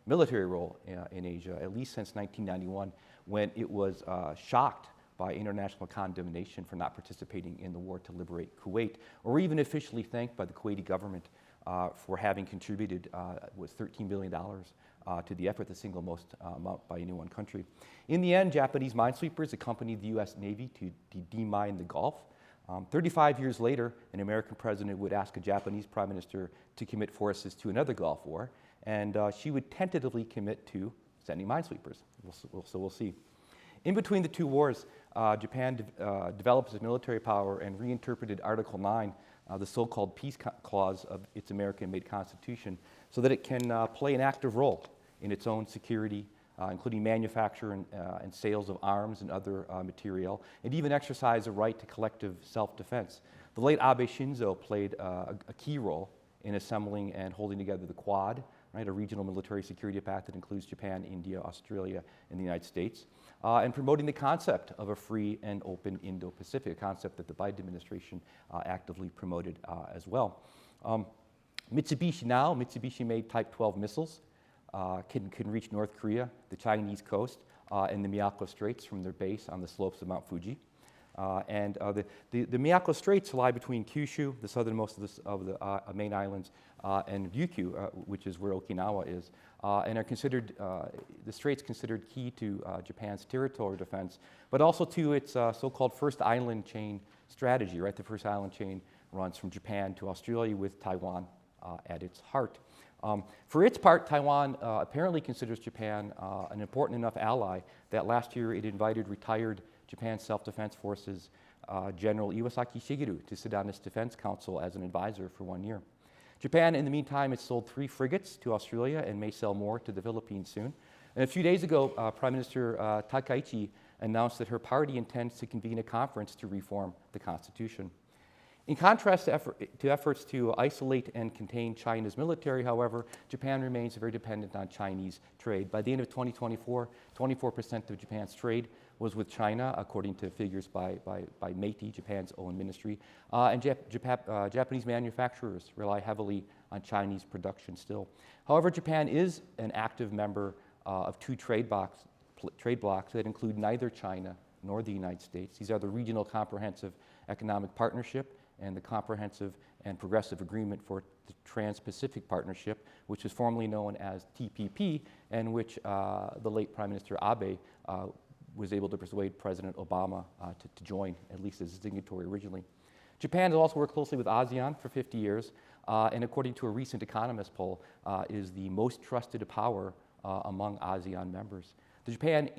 military role in Asia, at least since 1991, when it was shocked by international condemnation for not participating in the war to liberate Kuwait, or even officially thanked by the Kuwaiti government for having contributed was $13 billion to the effort, the single most amount by any one country. In the end, Japanese minesweepers accompanied the U.S. Navy to demine the Gulf. 35 years later, an American president would ask a Japanese prime minister to commit forces to another Gulf war, and she would tentatively commit to sending minesweepers. So we'll see. In between the two wars, Japan developed its military power and reinterpreted Article 9, the so-called peace clause of its American-made Constitution, so that it can play an active role in its own security, including manufacture and sales of arms and other material, and even exercise a right to collective self-defense. The late Abe Shinzo played a key role in assembling and holding together the Quad, right, a regional military security pact that includes Japan, India, Australia, and the United States, and promoting the concept of a free and open Indo-Pacific, a concept that the Biden administration actively promoted as well. Mitsubishi made Type 12 missiles, can reach North Korea, the Chinese coast, and the Miyako Straits from their base on the slopes of Mount Fuji. The Miyako Straits lie between Kyushu, the southernmost of the main islands, and Ryukyu, which is where Okinawa is, and are considered, the straits considered key to Japan's territorial defense, but also to its so-called first island chain strategy, right? The first island chain runs from Japan to Australia with Taiwan at its heart. For its part, Taiwan apparently considers Japan an important enough ally that last year it invited retired Japan Self-Defense Forces General Iwasaki Shigeru to sit on its Defense Council as an advisor for 1 year. Japan, in the meantime, has sold 3 frigates to Australia and may sell more to the Philippines soon. And a few days ago, Prime Minister Takaichi announced that her party intends to convene a conference to reform the Constitution. In contrast to efforts to isolate and contain China's military, however, Japan remains very dependent on Chinese trade. By the end of 2024, 24% of Japan's trade was with China, according to figures by METI, Japan's own ministry. And Japanese manufacturers rely heavily on Chinese production still. However, Japan is an active member of 2 trade blocs that include neither China nor the United States. These are the Regional Comprehensive Economic Partnership and the Comprehensive and Progressive Agreement for the Trans-Pacific Partnership, which is formerly known as TPP, and which the late Prime Minister Abe was able to persuade President Obama to join, at least as a signatory originally. Japan has also worked closely with ASEAN for 50 years, and according to a recent Economist poll, is the most trusted power among ASEAN members. The Japan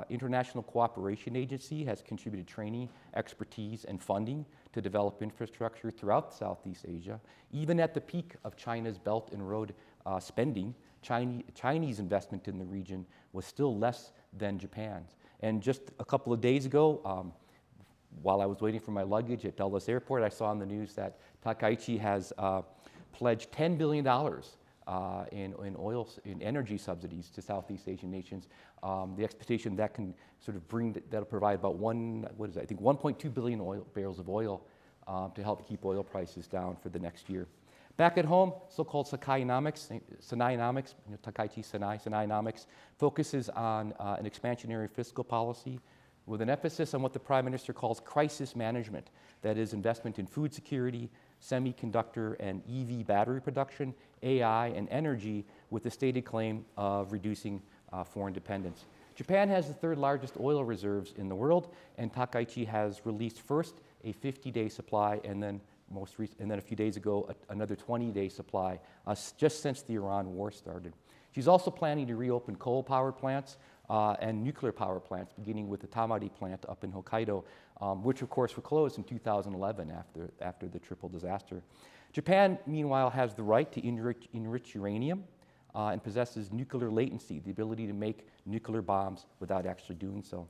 International Cooperation Agency has contributed training, expertise, and funding to develop infrastructure throughout Southeast Asia. Even at the peak of China's Belt and Road spending, Chinese investment in the region was still less than Japan's. And just a couple of days ago, while I was waiting for my luggage at Dulles Airport, I saw on the news that Takaichi has pledged $10 billion in energy subsidies to Southeast Asian nations. The expectation that can sort of that'll provide about 1.2 billion barrels of oil to help keep oil prices down for the next year. Back at home, so-called Senainomics, Takaichi Senainomics, focuses on an expansionary fiscal policy with an emphasis on what the Prime Minister calls crisis management, that is investment in food security, semiconductor and EV battery production, AI, and energy, with the stated claim of reducing foreign dependence. Japan has the 3rd largest oil reserves in the world, and Takaichi has released first a 50-day supply, and then a few days ago another 20-day supply, just since the Iran war started. She's also planning to reopen coal-powered plants and nuclear power plants, beginning with the Tamari plant up in Hokkaido, which of course were closed in 2011 after the triple disaster. Japan, meanwhile, has the right to enrich uranium and possesses nuclear latency, the ability to make nuclear bombs without actually doing so.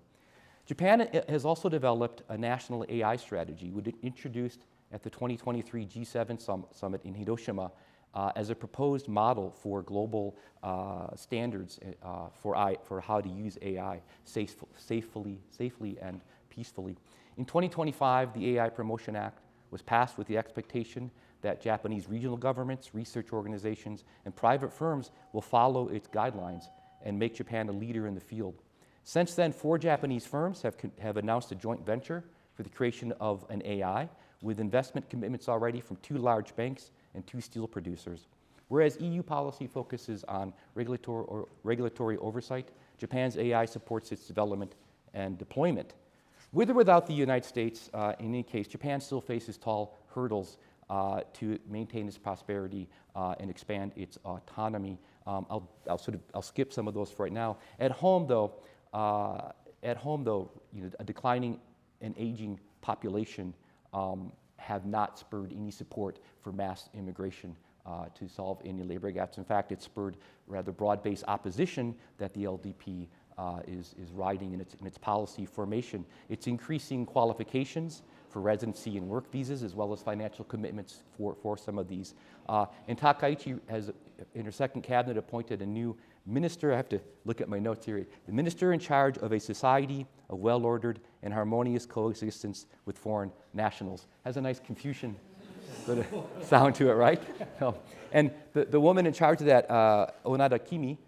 Japan has also developed a national AI strategy, which it introduced at the 2023 G7 summit in Hiroshima as a proposed model for global standards for how to use AI safely and peacefully. In 2025, the AI Promotion Act was passed with the expectation that Japanese regional governments, research organizations, and private firms will follow its guidelines and make Japan a leader in the field. Since then, 4 Japanese firms have announced a joint venture for the creation of an AI, with investment commitments already from 2 large banks and 2 steel producers. Whereas EU policy focuses on regulatory oversight, Japan's AI supports its development and deployment. With or without the United States, in any case, Japan still faces tall hurdles to maintain its prosperity and expand its autonomy. I'll skip some of those for right now. At home, though, a declining and aging population have not spurred any support for mass immigration to solve any labor gaps. In fact, it spurred rather broad-based opposition that the LDP is riding in its policy formation. It's increasing qualifications for residency and work visas, as well as financial commitments for some of these. And Takaichi has, in her second cabinet, appointed a new minister. I have to look at my notes here. The minister in charge of a society of well-ordered and harmonious coexistence with foreign nationals. Has a nice Confucian sort of sound to it, right? And the woman in charge of that, Onada Kimi,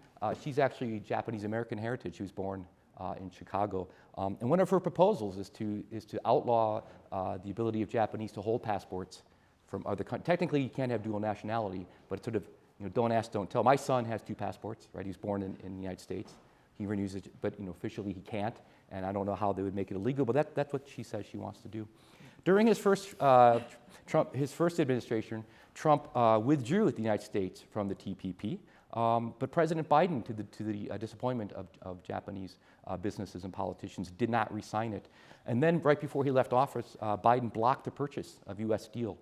she's actually Japanese-American heritage. She was born in Chicago. And one of her proposals is to outlaw the ability of Japanese to hold passports from other countries. Technically, you can't have dual nationality, but it's sort of, don't ask, don't tell. My son has 2 passports, right? He was born in the United States. He renews it, but officially he can't, and I don't know how they would make it illegal, but that's what she says she wants to do. During his first administration, Trump withdrew the United States from the TPP, but President Biden, to the disappointment of Japanese businesses and politicians, did not re-sign it. And then right before he left office, Biden blocked the purchase of U.S. steel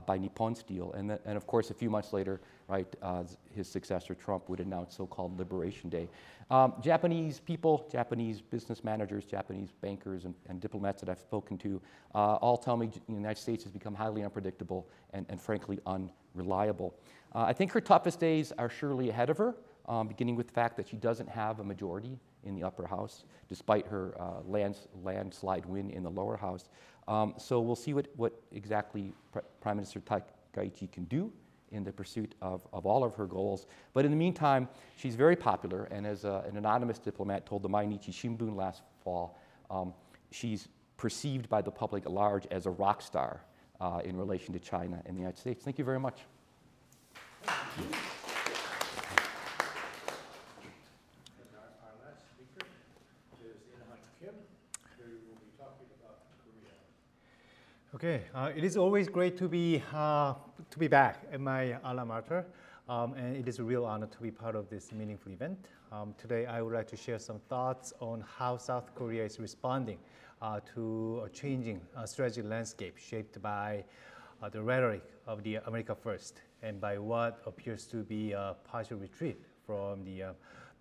by Nippon Steel. And of course, a few months later, right, his successor, Trump, would announce so-called Liberation Day. Japanese people, Japanese business managers, Japanese bankers and diplomats that I've spoken to all tell me the United States has become highly unpredictable and frankly unreliable. I think her toughest days are surely ahead of her, beginning with the fact that she doesn't have a majority in the upper house, despite her landslide win in the lower house. So we'll see what exactly Prime Minister Takaichi can do in the pursuit of all of her goals. But in the meantime, she's very popular, and as an anonymous diplomat told the Mainichi Shimbun last fall, she's perceived by the public at large as a rock star in relation to China and the United States. Thank you very much. Our last speaker is Kim, who will be talking about Korea. Okay, it is always great to be back at my alma mater, and it is a real honor to be part of this meaningful event. Today, I would like to share some thoughts on how South Korea is responding to a changing strategic landscape shaped by the rhetoric of the America First and by what appears to be a partial retreat from the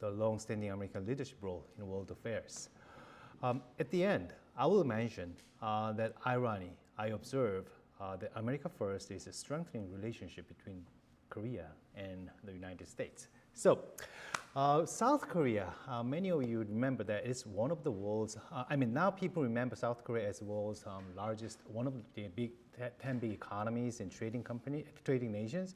long-standing American leadership role in world affairs. At the end, I will mention that irony. I observe that America First is a strengthening relationship between Korea and the United States. So, South Korea, many of you remember that it's one of the world's, now people remember South Korea as the world's largest, one of the 10 big economies and trading nations.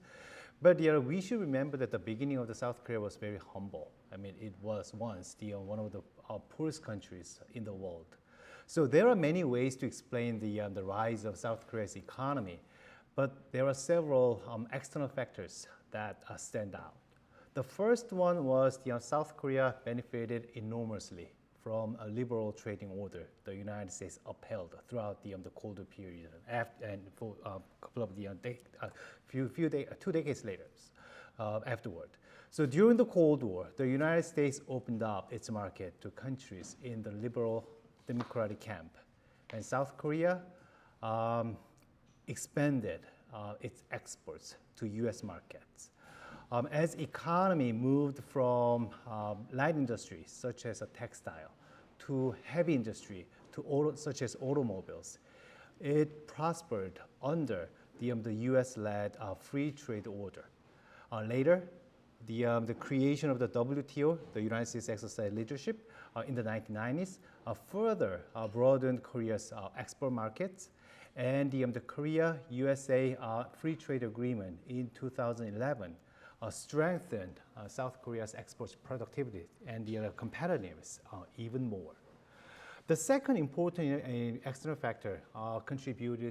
But we should remember that the beginning of the South Korea was very humble. It was once one of the poorest countries in the world. So there are many ways to explain the rise of South Korea's economy, but there are several external factors that stand out. The first one was South Korea benefited enormously from a liberal trading order the United States upheld throughout the Cold War period and for a couple of 2 decades later afterward. So during the Cold War, the United States opened up its market to countries in the liberal democratic camp, and South Korea expanded its exports to U.S. markets. As economy moved from light industry, such as a textile, to heavy industry, such as automobiles, it prospered under the U.S.-led free trade order. Later, the creation of the WTO, the United States exercised leadership in the 1990s, further broadened Korea's export markets, and the Korea-USA Free Trade Agreement in 2011 strengthened South Korea's export productivity and the competitiveness even more. The second important external factor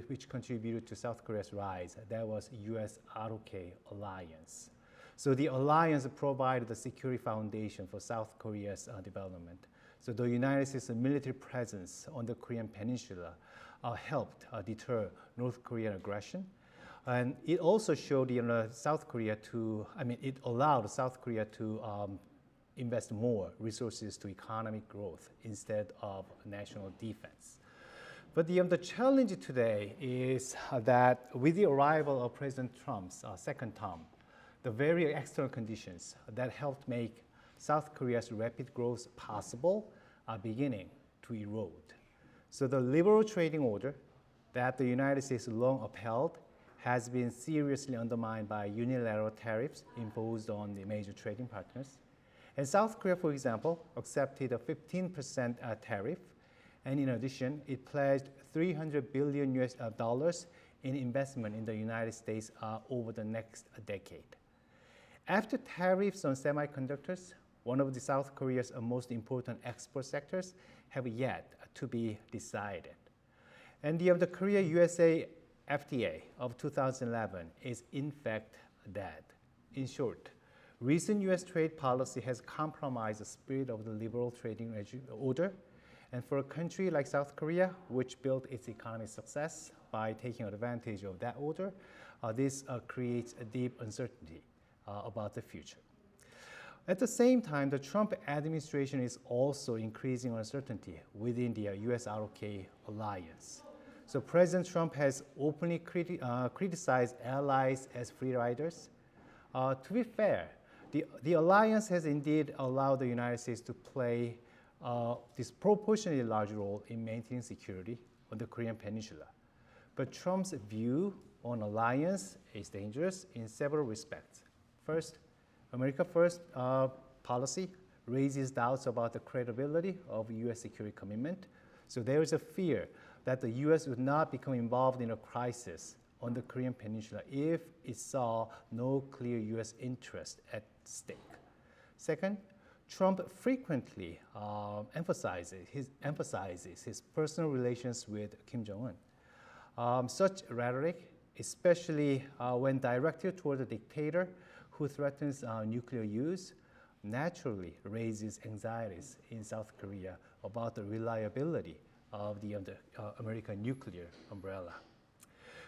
which contributed to South Korea's rise, that was U.S.-ROK alliance. So the alliance provided the security foundation for South Korea's development. So the United States' military presence on the Korean peninsula helped deter North Korean aggression. And it also showed South Korea it allowed South Korea to invest more resources to economic growth instead of national defense. But the challenge today is that with the arrival of President Trump's second term, the very external conditions that helped make South Korea's rapid growth possible are beginning to erode. So the liberal trading order that the United States long upheld has been seriously undermined by unilateral tariffs imposed on the major trading partners. And South Korea, for example, accepted a 15% tariff, and in addition, it pledged $300 billion in investment in the United States over the next decade. After tariffs on semiconductors, one of the South Korea's most important export sectors, have yet to be decided. And the Korea-USA FTA of 2011 is in fact dead. In short, recent U.S. trade policy has compromised the spirit of the liberal trading order. And for a country like South Korea, which built its economic success by taking advantage of that order, this creates a deep uncertainty about the future. At the same time, the Trump administration is also increasing uncertainty within the US-ROK alliance. So President Trump has openly criticized allies as free riders. To be fair, the alliance has indeed allowed the United States to play disproportionately large role in maintaining security on the Korean Peninsula. But Trump's view on alliance is dangerous in several respects. First, America First policy raises doubts about the credibility of U.S. security commitment. So there is a fear that the U.S. would not become involved in a crisis on the Korean Peninsula if it saw no clear U.S. interest at stake. Second, Trump frequently emphasizes his personal relations with Kim Jong-un. Such rhetoric, especially when directed toward a dictator who threatens nuclear use, naturally raises anxieties in South Korea about the reliability of the American nuclear umbrella.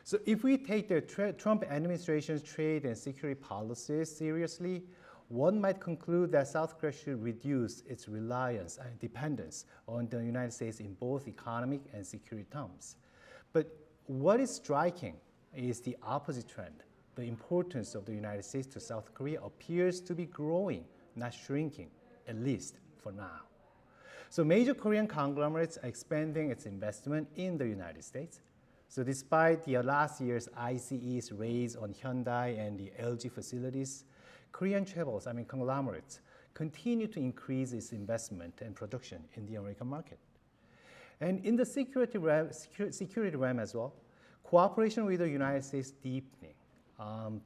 So if we take the Trump administration's trade and security policies seriously, one might conclude that South Korea should reduce its reliance and dependence on the United States in both economic and security terms. But what is striking is the opposite trend. The importance of the United States to South Korea appears to be growing, not shrinking, at least for now. So major Korean conglomerates are expanding its investment in the United States. So despite the last year's ICE's raise on Hyundai and the LG facilities, Korean conglomerates continue to increase its investment and production in the American market. And in the security realm as well, cooperation with the United States deepening.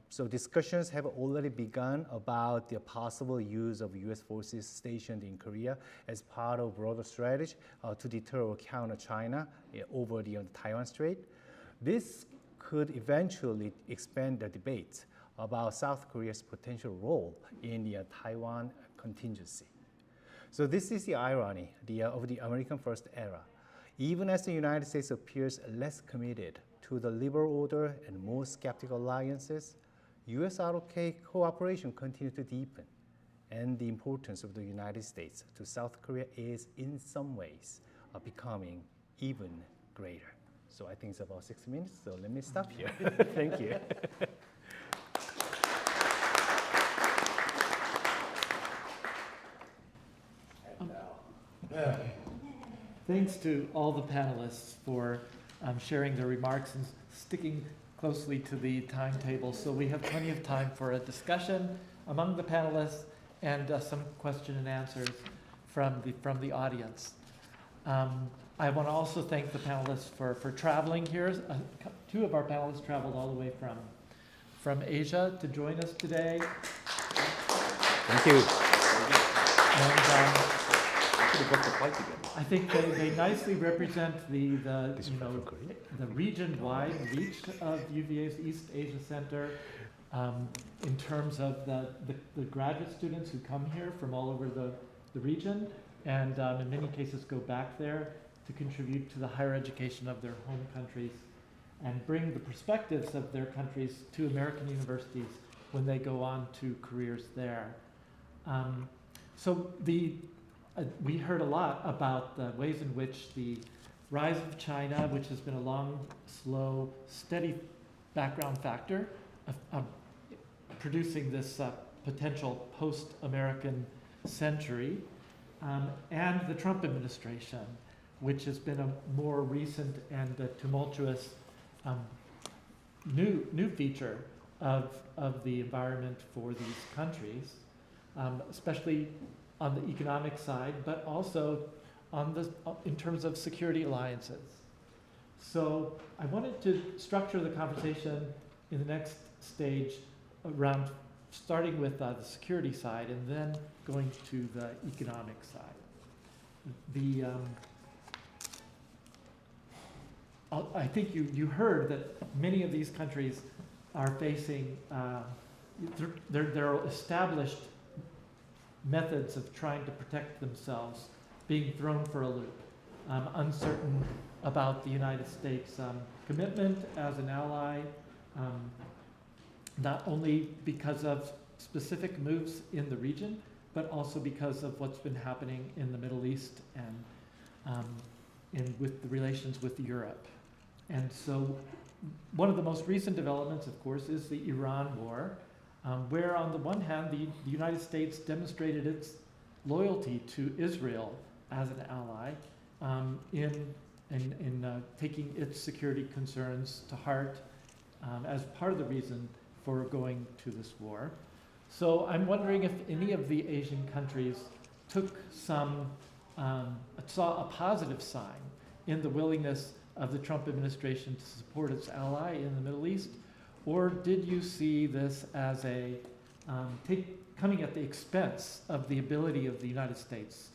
So discussions have already begun about the possible use of U.S. forces stationed in Korea as part of a broader strategy to deter or counter China over the Taiwan Strait. This could eventually expand the debate about South Korea's potential role in the Taiwan contingency. So this is the irony of the American First era. Even as the United States appears less committed to the liberal order and more skeptical alliances, US-ROK cooperation continues to deepen, and the importance of the United States to South Korea is in some ways becoming even greater. So I think it's about 6 minutes, so let me stop here. Thank you. Thanks to all the panelists for sharing their remarks and sticking closely to the timetable. So we have plenty of time for a discussion among the panelists and some question and answers from the audience. I want to also thank the panelists for traveling here. Two of our panelists traveled all the way from Asia to join us today. Thank you. And I think they nicely represent the region-wide reach of UVA's East Asia Center in terms of the graduate students who come here from all over the region and in many cases go back there to contribute to the higher education of their home countries and bring the perspectives of their countries to American universities when they go on to careers there. We heard a lot about the ways in which the rise of China, which has been a long, slow, steady background factor of producing this potential post-American century, and the Trump administration, which has been a more recent and tumultuous new feature of the environment for these countries, especially on the economic side, but also in terms of security alliances. So I wanted to structure the conversation in the next stage around starting with the security side and then going to the economic side. I think you heard that many of these countries are facing, there are established methods of trying to protect themselves being thrown for a loop, uncertain about the United States' commitment as an ally, not only because of specific moves in the region, but also because of what's been happening in the Middle East and with the relations with Europe. And so one of the most recent developments, of course, is the Iran war, where on the one hand, the United States demonstrated its loyalty to Israel as an ally in taking its security concerns to heart as part of the reason for going to this war. So I'm wondering if any of the Asian countries took saw a positive sign in the willingness of the Trump administration to support its ally in the Middle East, or did you see this as coming at the expense of the ability of the United States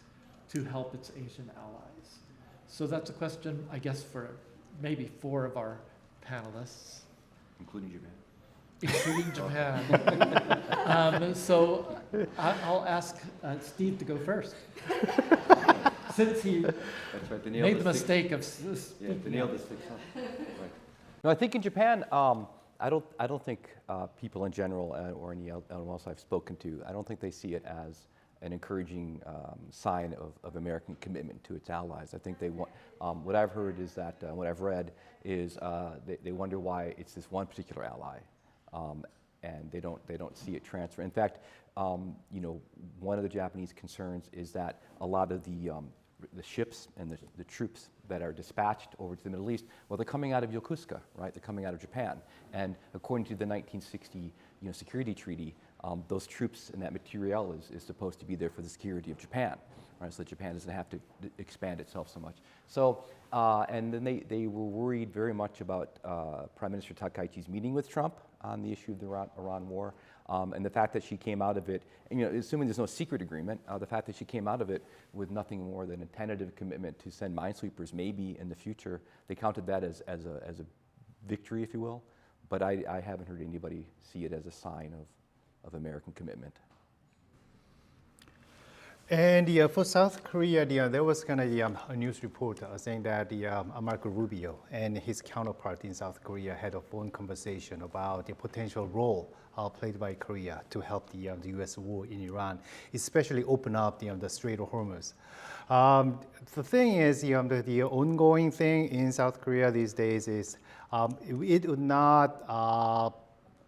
to help its Asian allies? So that's a question, I guess, for maybe 4 of our panelists. Including Japan. Including Japan. So I'll ask Steve to go first. Since he That's right, made the mistake of yeah, to nail this 6 Right. No, I think in Japan, I don't think people in general or anyone else I've spoken to, I don't think they see it as an encouraging sign of American commitment to its allies. I think they want, what I've heard is that, what I've read is they wonder why it's this one particular ally, and they don't see it transfer. In fact, one of the Japanese concerns is that a lot of the ships and the troops that are dispatched over to the Middle East, well, they're coming out of Yokosuka, right? They're coming out of Japan. And according to the 1960 security treaty, those troops and that materiel is supposed to be there for the security of Japan, right? So that Japan doesn't have to expand itself so much. So, and then they were worried very much about Prime Minister Takaichi's meeting with Trump on the issue of the Iran war. And the fact that she came out of it, and, assuming there's no secret agreement, the fact that she came out of it with nothing more than a tentative commitment to send minesweepers maybe in the future, they counted that as a victory, if you will. But I haven't heard anybody see it as a sign of American commitment. And for South Korea, there was kind of a news report saying that Marco Rubio and his counterpart in South Korea had a phone conversation about the potential role played by Korea to help the U.S. war in Iran, especially open up the Strait of Hormuz. The thing is, the ongoing thing in South Korea these days is it would not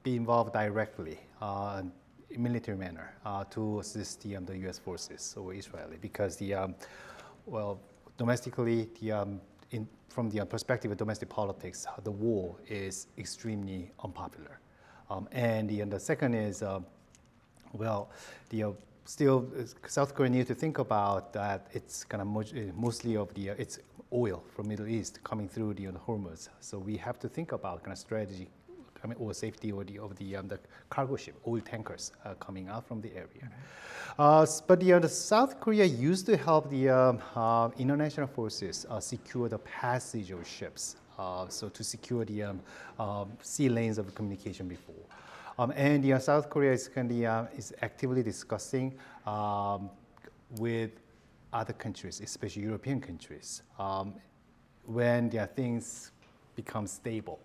be involved directly military manner to assist the U.S. forces or Israeli, because domestically, from the perspective of domestic politics, the war is extremely unpopular. And the second is, still South Korea needs to think about that it's kind of mostly of it's oil from Middle East coming through the Hormuz. So we have to think about kind of strategy, or safety of the cargo ship, oil tankers coming out from the area. But the South Korea used to help the international forces secure the passage of ships, so to secure the sea lanes of communication before. And South Korea is actively discussing with other countries, especially European countries, when things become stable.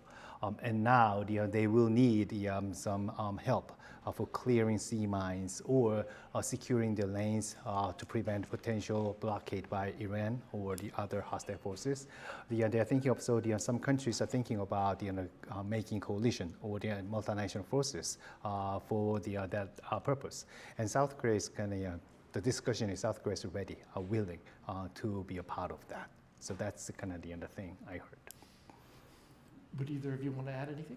And now they will need some help for clearing sea mines or securing the lanes to prevent potential blockade by Iran or the other hostile forces. They're thinking of, some countries are thinking about making coalition or the multinational forces for that purpose. And South Korea is the discussion is South Korea is ready, willing to be a part of that. So that's kind of the other thing I heard. Would either of you want to add anything?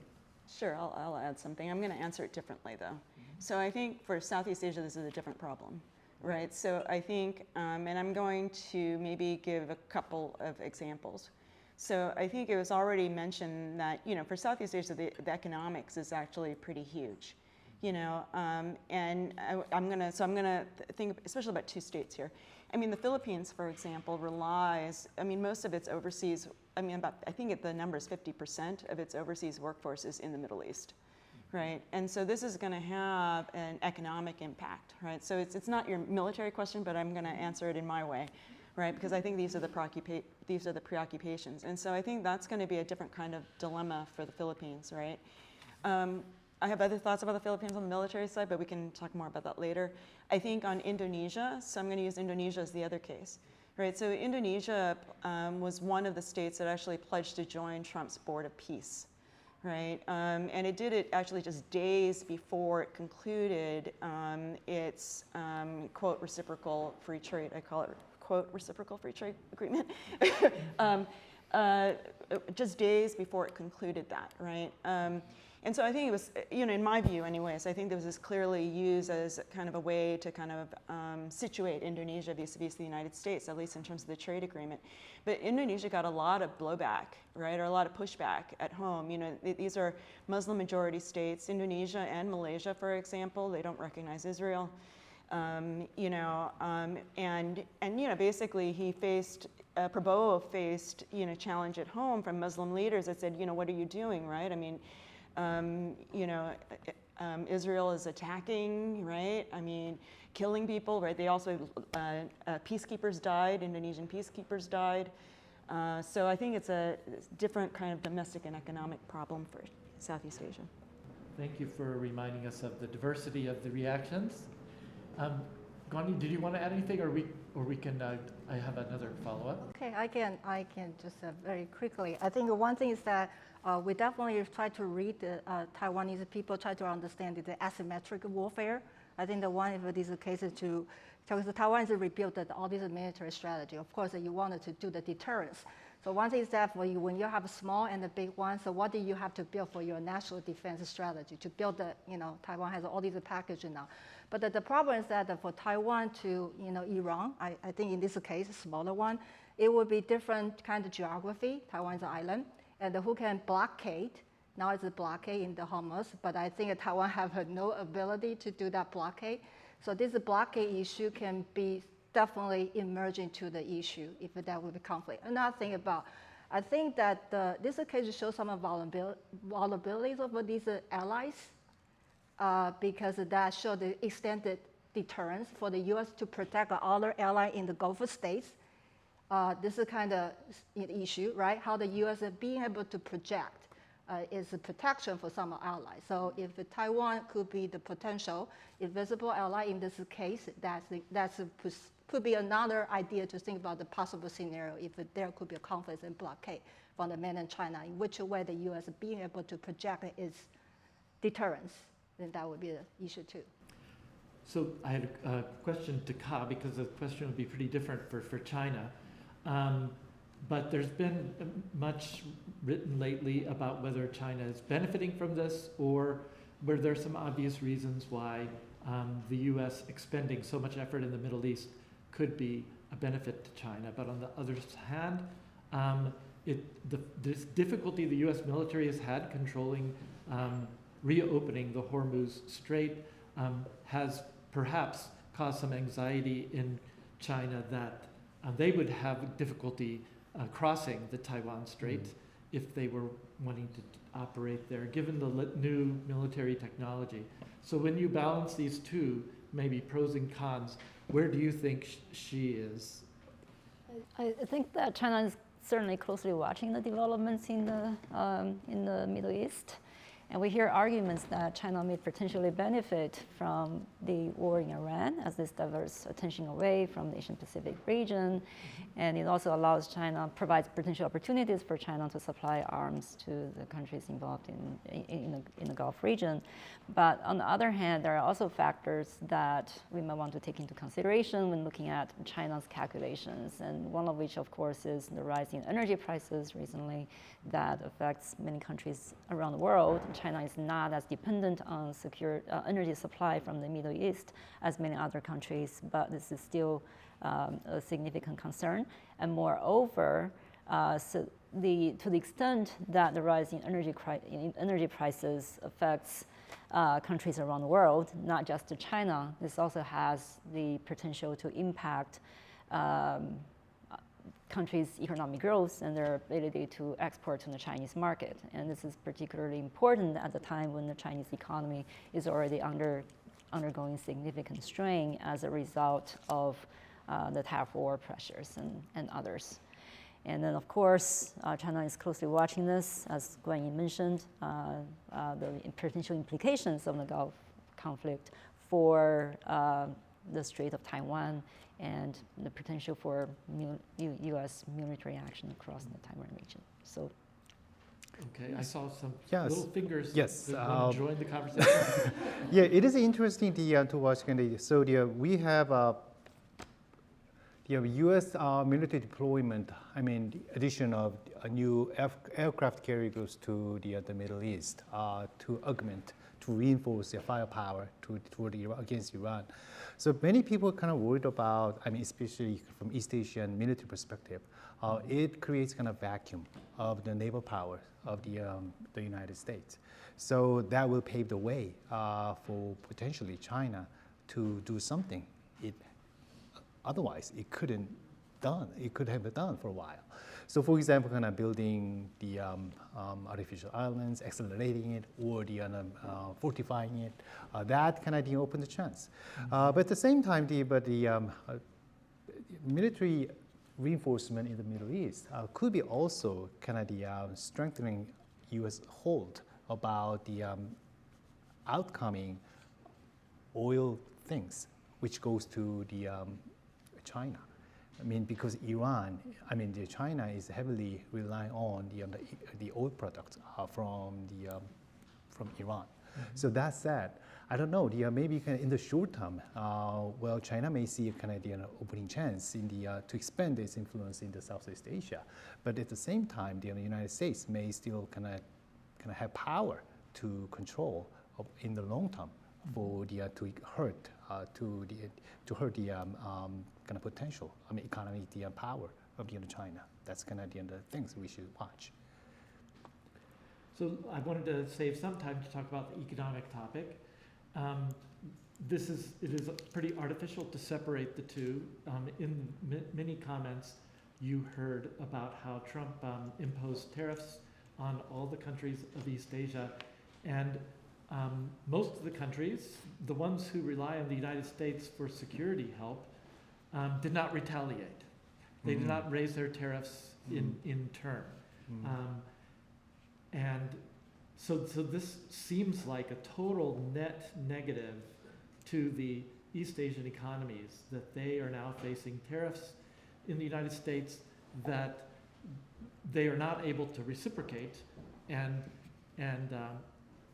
Sure, I'll add something. I'm going to answer it differently, though. So I think for Southeast Asia, this is a different problem, right? So I think, and I'm going to maybe give a couple of examples. So I think it was already mentioned that, for Southeast Asia, the economics is actually pretty huge. and I'm gonna think especially about two states here. I mean, the Philippines, for example, relies, most of its overseas, I think the number is 50% of its overseas workforce is in the Middle East, right? And so this is gonna have an economic impact, right? So it's not your military question, but I'm gonna answer it in my way, right? Because I think these are the preoccupations. And so I think that's gonna be a different kind of dilemma for the Philippines, right? I have other thoughts about the Philippines on the military side, but we can talk more about that later. I think on Indonesia, so I'm going to use Indonesia as the other case, right? So Indonesia was one of the states that actually pledged to join Trump's Board of Peace, right? And it did it actually just days before it concluded its quote reciprocal free trade. I call it quote reciprocal free trade agreement. Just days before it concluded that, right? And so I think it was, in my view anyways, I think this was clearly used as kind of a way to kind of situate Indonesia vis-a-vis the United States, at least in terms of the trade agreement. But Indonesia got a lot of blowback, right, or a lot of pushback at home. These are Muslim majority states. Indonesia and Malaysia, for example, they don't recognize Israel. Basically he faced, Prabowo faced, challenge at home from Muslim leaders that said, what are you doing, right? Israel is attacking, right? Killing people, right? They also, peacekeepers died, Indonesian peacekeepers died. So I think it's a different kind of domestic and economic problem for Southeast Asia. Thank you for reminding us of the diversity of the reactions. Gandhi, did you want to add anything, or we can? I have another follow-up. Okay, I can just very quickly. I think one thing is that we definitely try to read the Taiwanese people, try to understand the asymmetric warfare. I think the one of these cases because Taiwan is rebuilt all these military strategy. Of course, you wanted to do the deterrence. So one thing is that for you, when you have a small and a big one, so what do you have to build for your national defense strategy? To build Taiwan has all these packages now. But the problem is that for Taiwan to, Iran, I think in this case, a smaller one, it would be different kind of geography. Taiwan is an island, and who can blockade? Now it's a blockade in the Hormuz, but I think Taiwan have no ability to do that blockade. So this blockade issue can be definitely emerging to the issue if there will be conflict. Another thing I think that this case shows some vulnerabilities of these allies because that showed the extended deterrence for the U.S. to protect other ally in the Gulf states. This is kind of an issue, right? How the U.S. is being able to project is a protection for some allies. So if Taiwan could be the potential invisible ally in this case, could be another idea to think about the possible scenario if there could be a conflict and blockade from the mainland China, in which way the U.S. being able to project its deterrence, then that would be the issue too. So I had a question to Ka, because the question would be pretty different for China. But there's been much written lately about whether China is benefiting from this, or were there some obvious reasons why the U.S. expending so much effort in the Middle East could be a benefit to China. But on the other hand, this difficulty the U.S. military has had controlling reopening the Hormuz Strait has perhaps caused some anxiety in China that they would have difficulty crossing the Taiwan Strait if they were wanting to operate there, given the new military technology. So when you balance these two, maybe pros and cons, where do you think she is? I think that China is certainly closely watching the developments in the Middle East. And we hear arguments that China may potentially benefit from the war in Iran as this diverts attention away from the Asian Pacific region. And it also provides potential opportunities for China to supply arms to the countries involved in the Gulf region. But on the other hand, there are also factors that we might want to take into consideration when looking at China's calculations. And one of which, of course, is the rise in energy prices recently that affects many countries around the world. China is not as dependent on secure energy supply from the Middle East as many other countries, but this is still a significant concern. And moreover, to the extent that the rise in energy prices affects countries around the world, not just to China. This also has the potential to impact countries' economic growth and their ability to export to the Chinese market. And this is particularly important at the time when the Chinese economy is already undergoing significant strain as a result of the tariff war pressures and others. And then, of course, China is closely watching this, as Guanyin mentioned, the potential implications of the Gulf conflict for the Strait of Taiwan and the potential for U.S. military action across the Taiwan region. So, okay, I saw some Yes. little fingers Yes, that want to join the conversation. Yeah, it is interesting to watch. So we have U.S. military deployment. I mean, the addition of a new aircraft carriers to the Middle East to augment, to reinforce their firepower against Iran. So many people are kind of worried about, I mean, especially from East Asian military perspective, it creates kind of vacuum of the naval power of the United States. So that will pave the way for potentially China to do something otherwise it could have done for a while. So for example, kind of building the artificial islands, accelerating it, or the fortifying it, that kind of open the chance. But at the same time, the military reinforcement in the Middle East could be also kind of the strengthening U.S. hold about the outcoming oil things, which goes to the China. I mean, because China is heavily relying on the oil products from Iran. Mm-hmm. So that said, I don't know. Maybe kind of in the short term, well, China may see a kind of opening chance in to expand its influence in the Southeast Asia. But at the same time, the United States may still kind of have power to control in the long term for to hurt the kind of potential, economic power of China. That's kind of the things we should watch. So I wanted to save some time to talk about the economic topic. It is pretty artificial to separate the two. In many comments, you heard about how Trump imposed tariffs on all the countries of East Asia, and most of the countries, the ones who rely on the United States for security help, did not retaliate. They did not raise their tariffs in turn. And so this seems like a total net negative to the East Asian economies, that they are now facing tariffs in the United States that they are not able to reciprocate and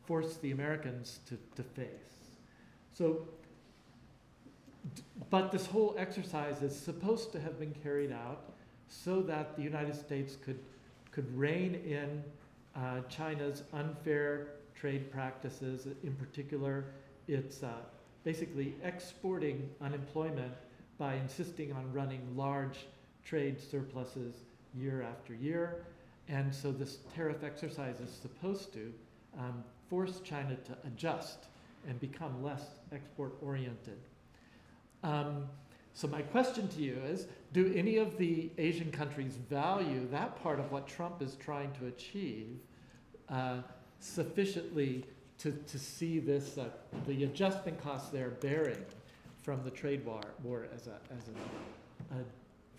force the Americans to face. So, but this whole exercise is supposed to have been carried out so that the United States could rein in China's unfair trade practices. In particular, it's basically exporting unemployment by insisting on running large trade surpluses year after year. And so this tariff exercise is supposed to force China to adjust and become less export-oriented. So my question to you is, do any of the Asian countries value that part of what Trump is trying to achieve sufficiently to see this, the adjustment costs they're bearing from the trade war as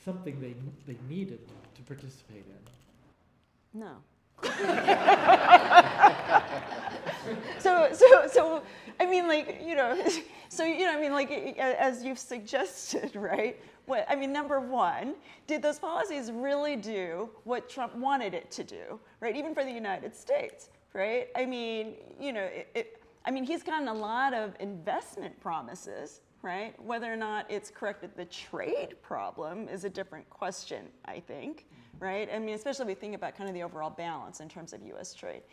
something they needed to participate in? No. So I mean, as you've suggested, right? Number one, did those policies really do what Trump wanted it to do, right? Even for the United States, right? He's gotten a lot of investment promises, right? Whether or not it's corrected the trade problem is a different question, I think, right? Especially if we think about kind of the overall balance in terms of U.S. trade.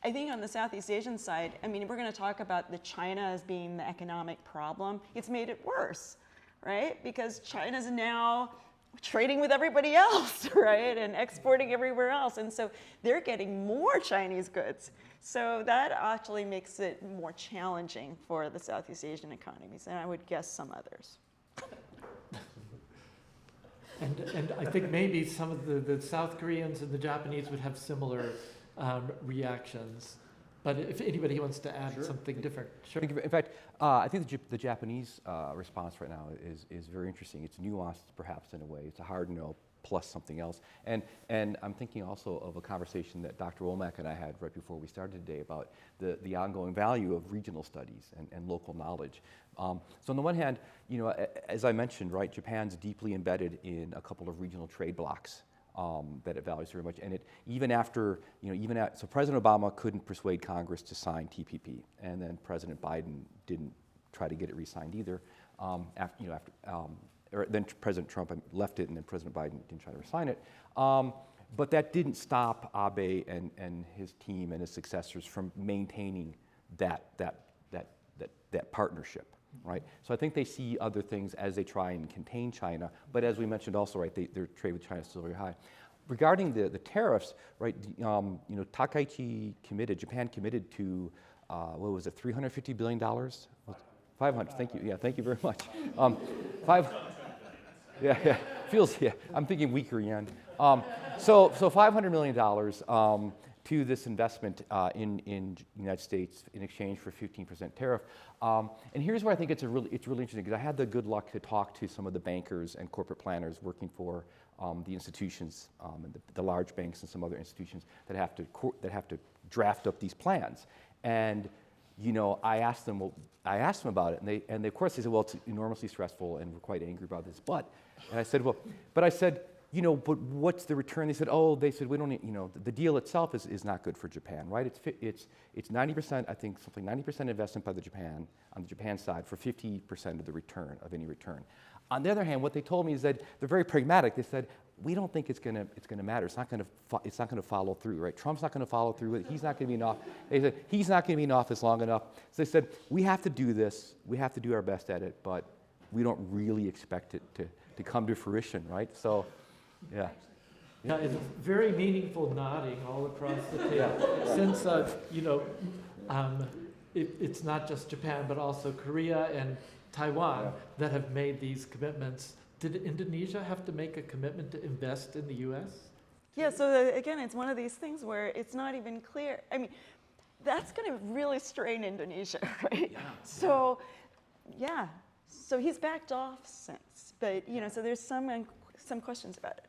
I think on the Southeast Asian side, we're going to talk about the China as being the economic problem. It's made it worse, right? Because China's now trading with everybody else, right? And exporting everywhere else. And so they're getting more Chinese goods. So that actually makes it more challenging for the Southeast Asian economies, and I would guess some others. And I think maybe some of the South Koreans and the Japanese would have similar reactions. But if anybody wants to add something different, sure. In fact, I think the Japanese response right now is very interesting. It's nuanced, perhaps, in a way. It's a hard no plus something else. And I'm thinking also of a conversation that Dr. Womack and I had right before we started today about the ongoing value of regional studies and local knowledge. So on the one hand, you know, as I mentioned, right, Japan's deeply embedded in a couple of regional trade blocs. That it values very much, and it even after, you know, so President Obama couldn't persuade Congress to sign TPP, and then President Biden didn't try to get it re-signed either. Then President Trump left it, and then President Biden didn't try to re-sign it. But that didn't stop Abe and his team and his successors from maintaining that partnership. Right, so I think they see other things as they try and contain China. But as we mentioned also, right, their trade with China is still very high. Regarding the tariffs, right, you know, Takaichi Japan committed to, what was it, $350 billion? 500. Thank you. Yeah, thank you very much. I'm thinking weaker yen. So $500 million. To this investment in the United States in exchange for 15% tariff. And here's where I think it's really interesting, because I had the good luck to talk to some of the bankers and corporate planners working for the institutions, and the large banks and some other institutions that have to draft up these plans. And you know, I asked them about it, and they of course they said, well, it's enormously stressful, and we're quite angry about this. But I said, you know, but what's the return? They said, we don't need, you know, the deal itself is not good for Japan, right? It's 90%, I think, something 90% investment by on the Japan side for 50% of the return, of any return. On the other hand, what they told me is that they're very pragmatic. They said, we don't think it's gonna matter. It's not gonna follow through, right? Trump's not gonna follow through. He's not gonna be in office. They said, he's not gonna be in office long enough. So they said, we have to do this. We have to do our best at it, but we don't really expect it to come to fruition, right? So. Yeah. Yeah, it's very meaningful nodding all across the table. Since, you know, it's not just Japan, but also Korea and Taiwan that have made these commitments. Did Indonesia have to make a commitment to invest in the U.S.? Yeah, so again, it's one of these things where it's not even clear. I mean, that's going to really strain Indonesia, right? Yeah. So, yeah. So he's backed off since. But, you know, so there's some questions about it.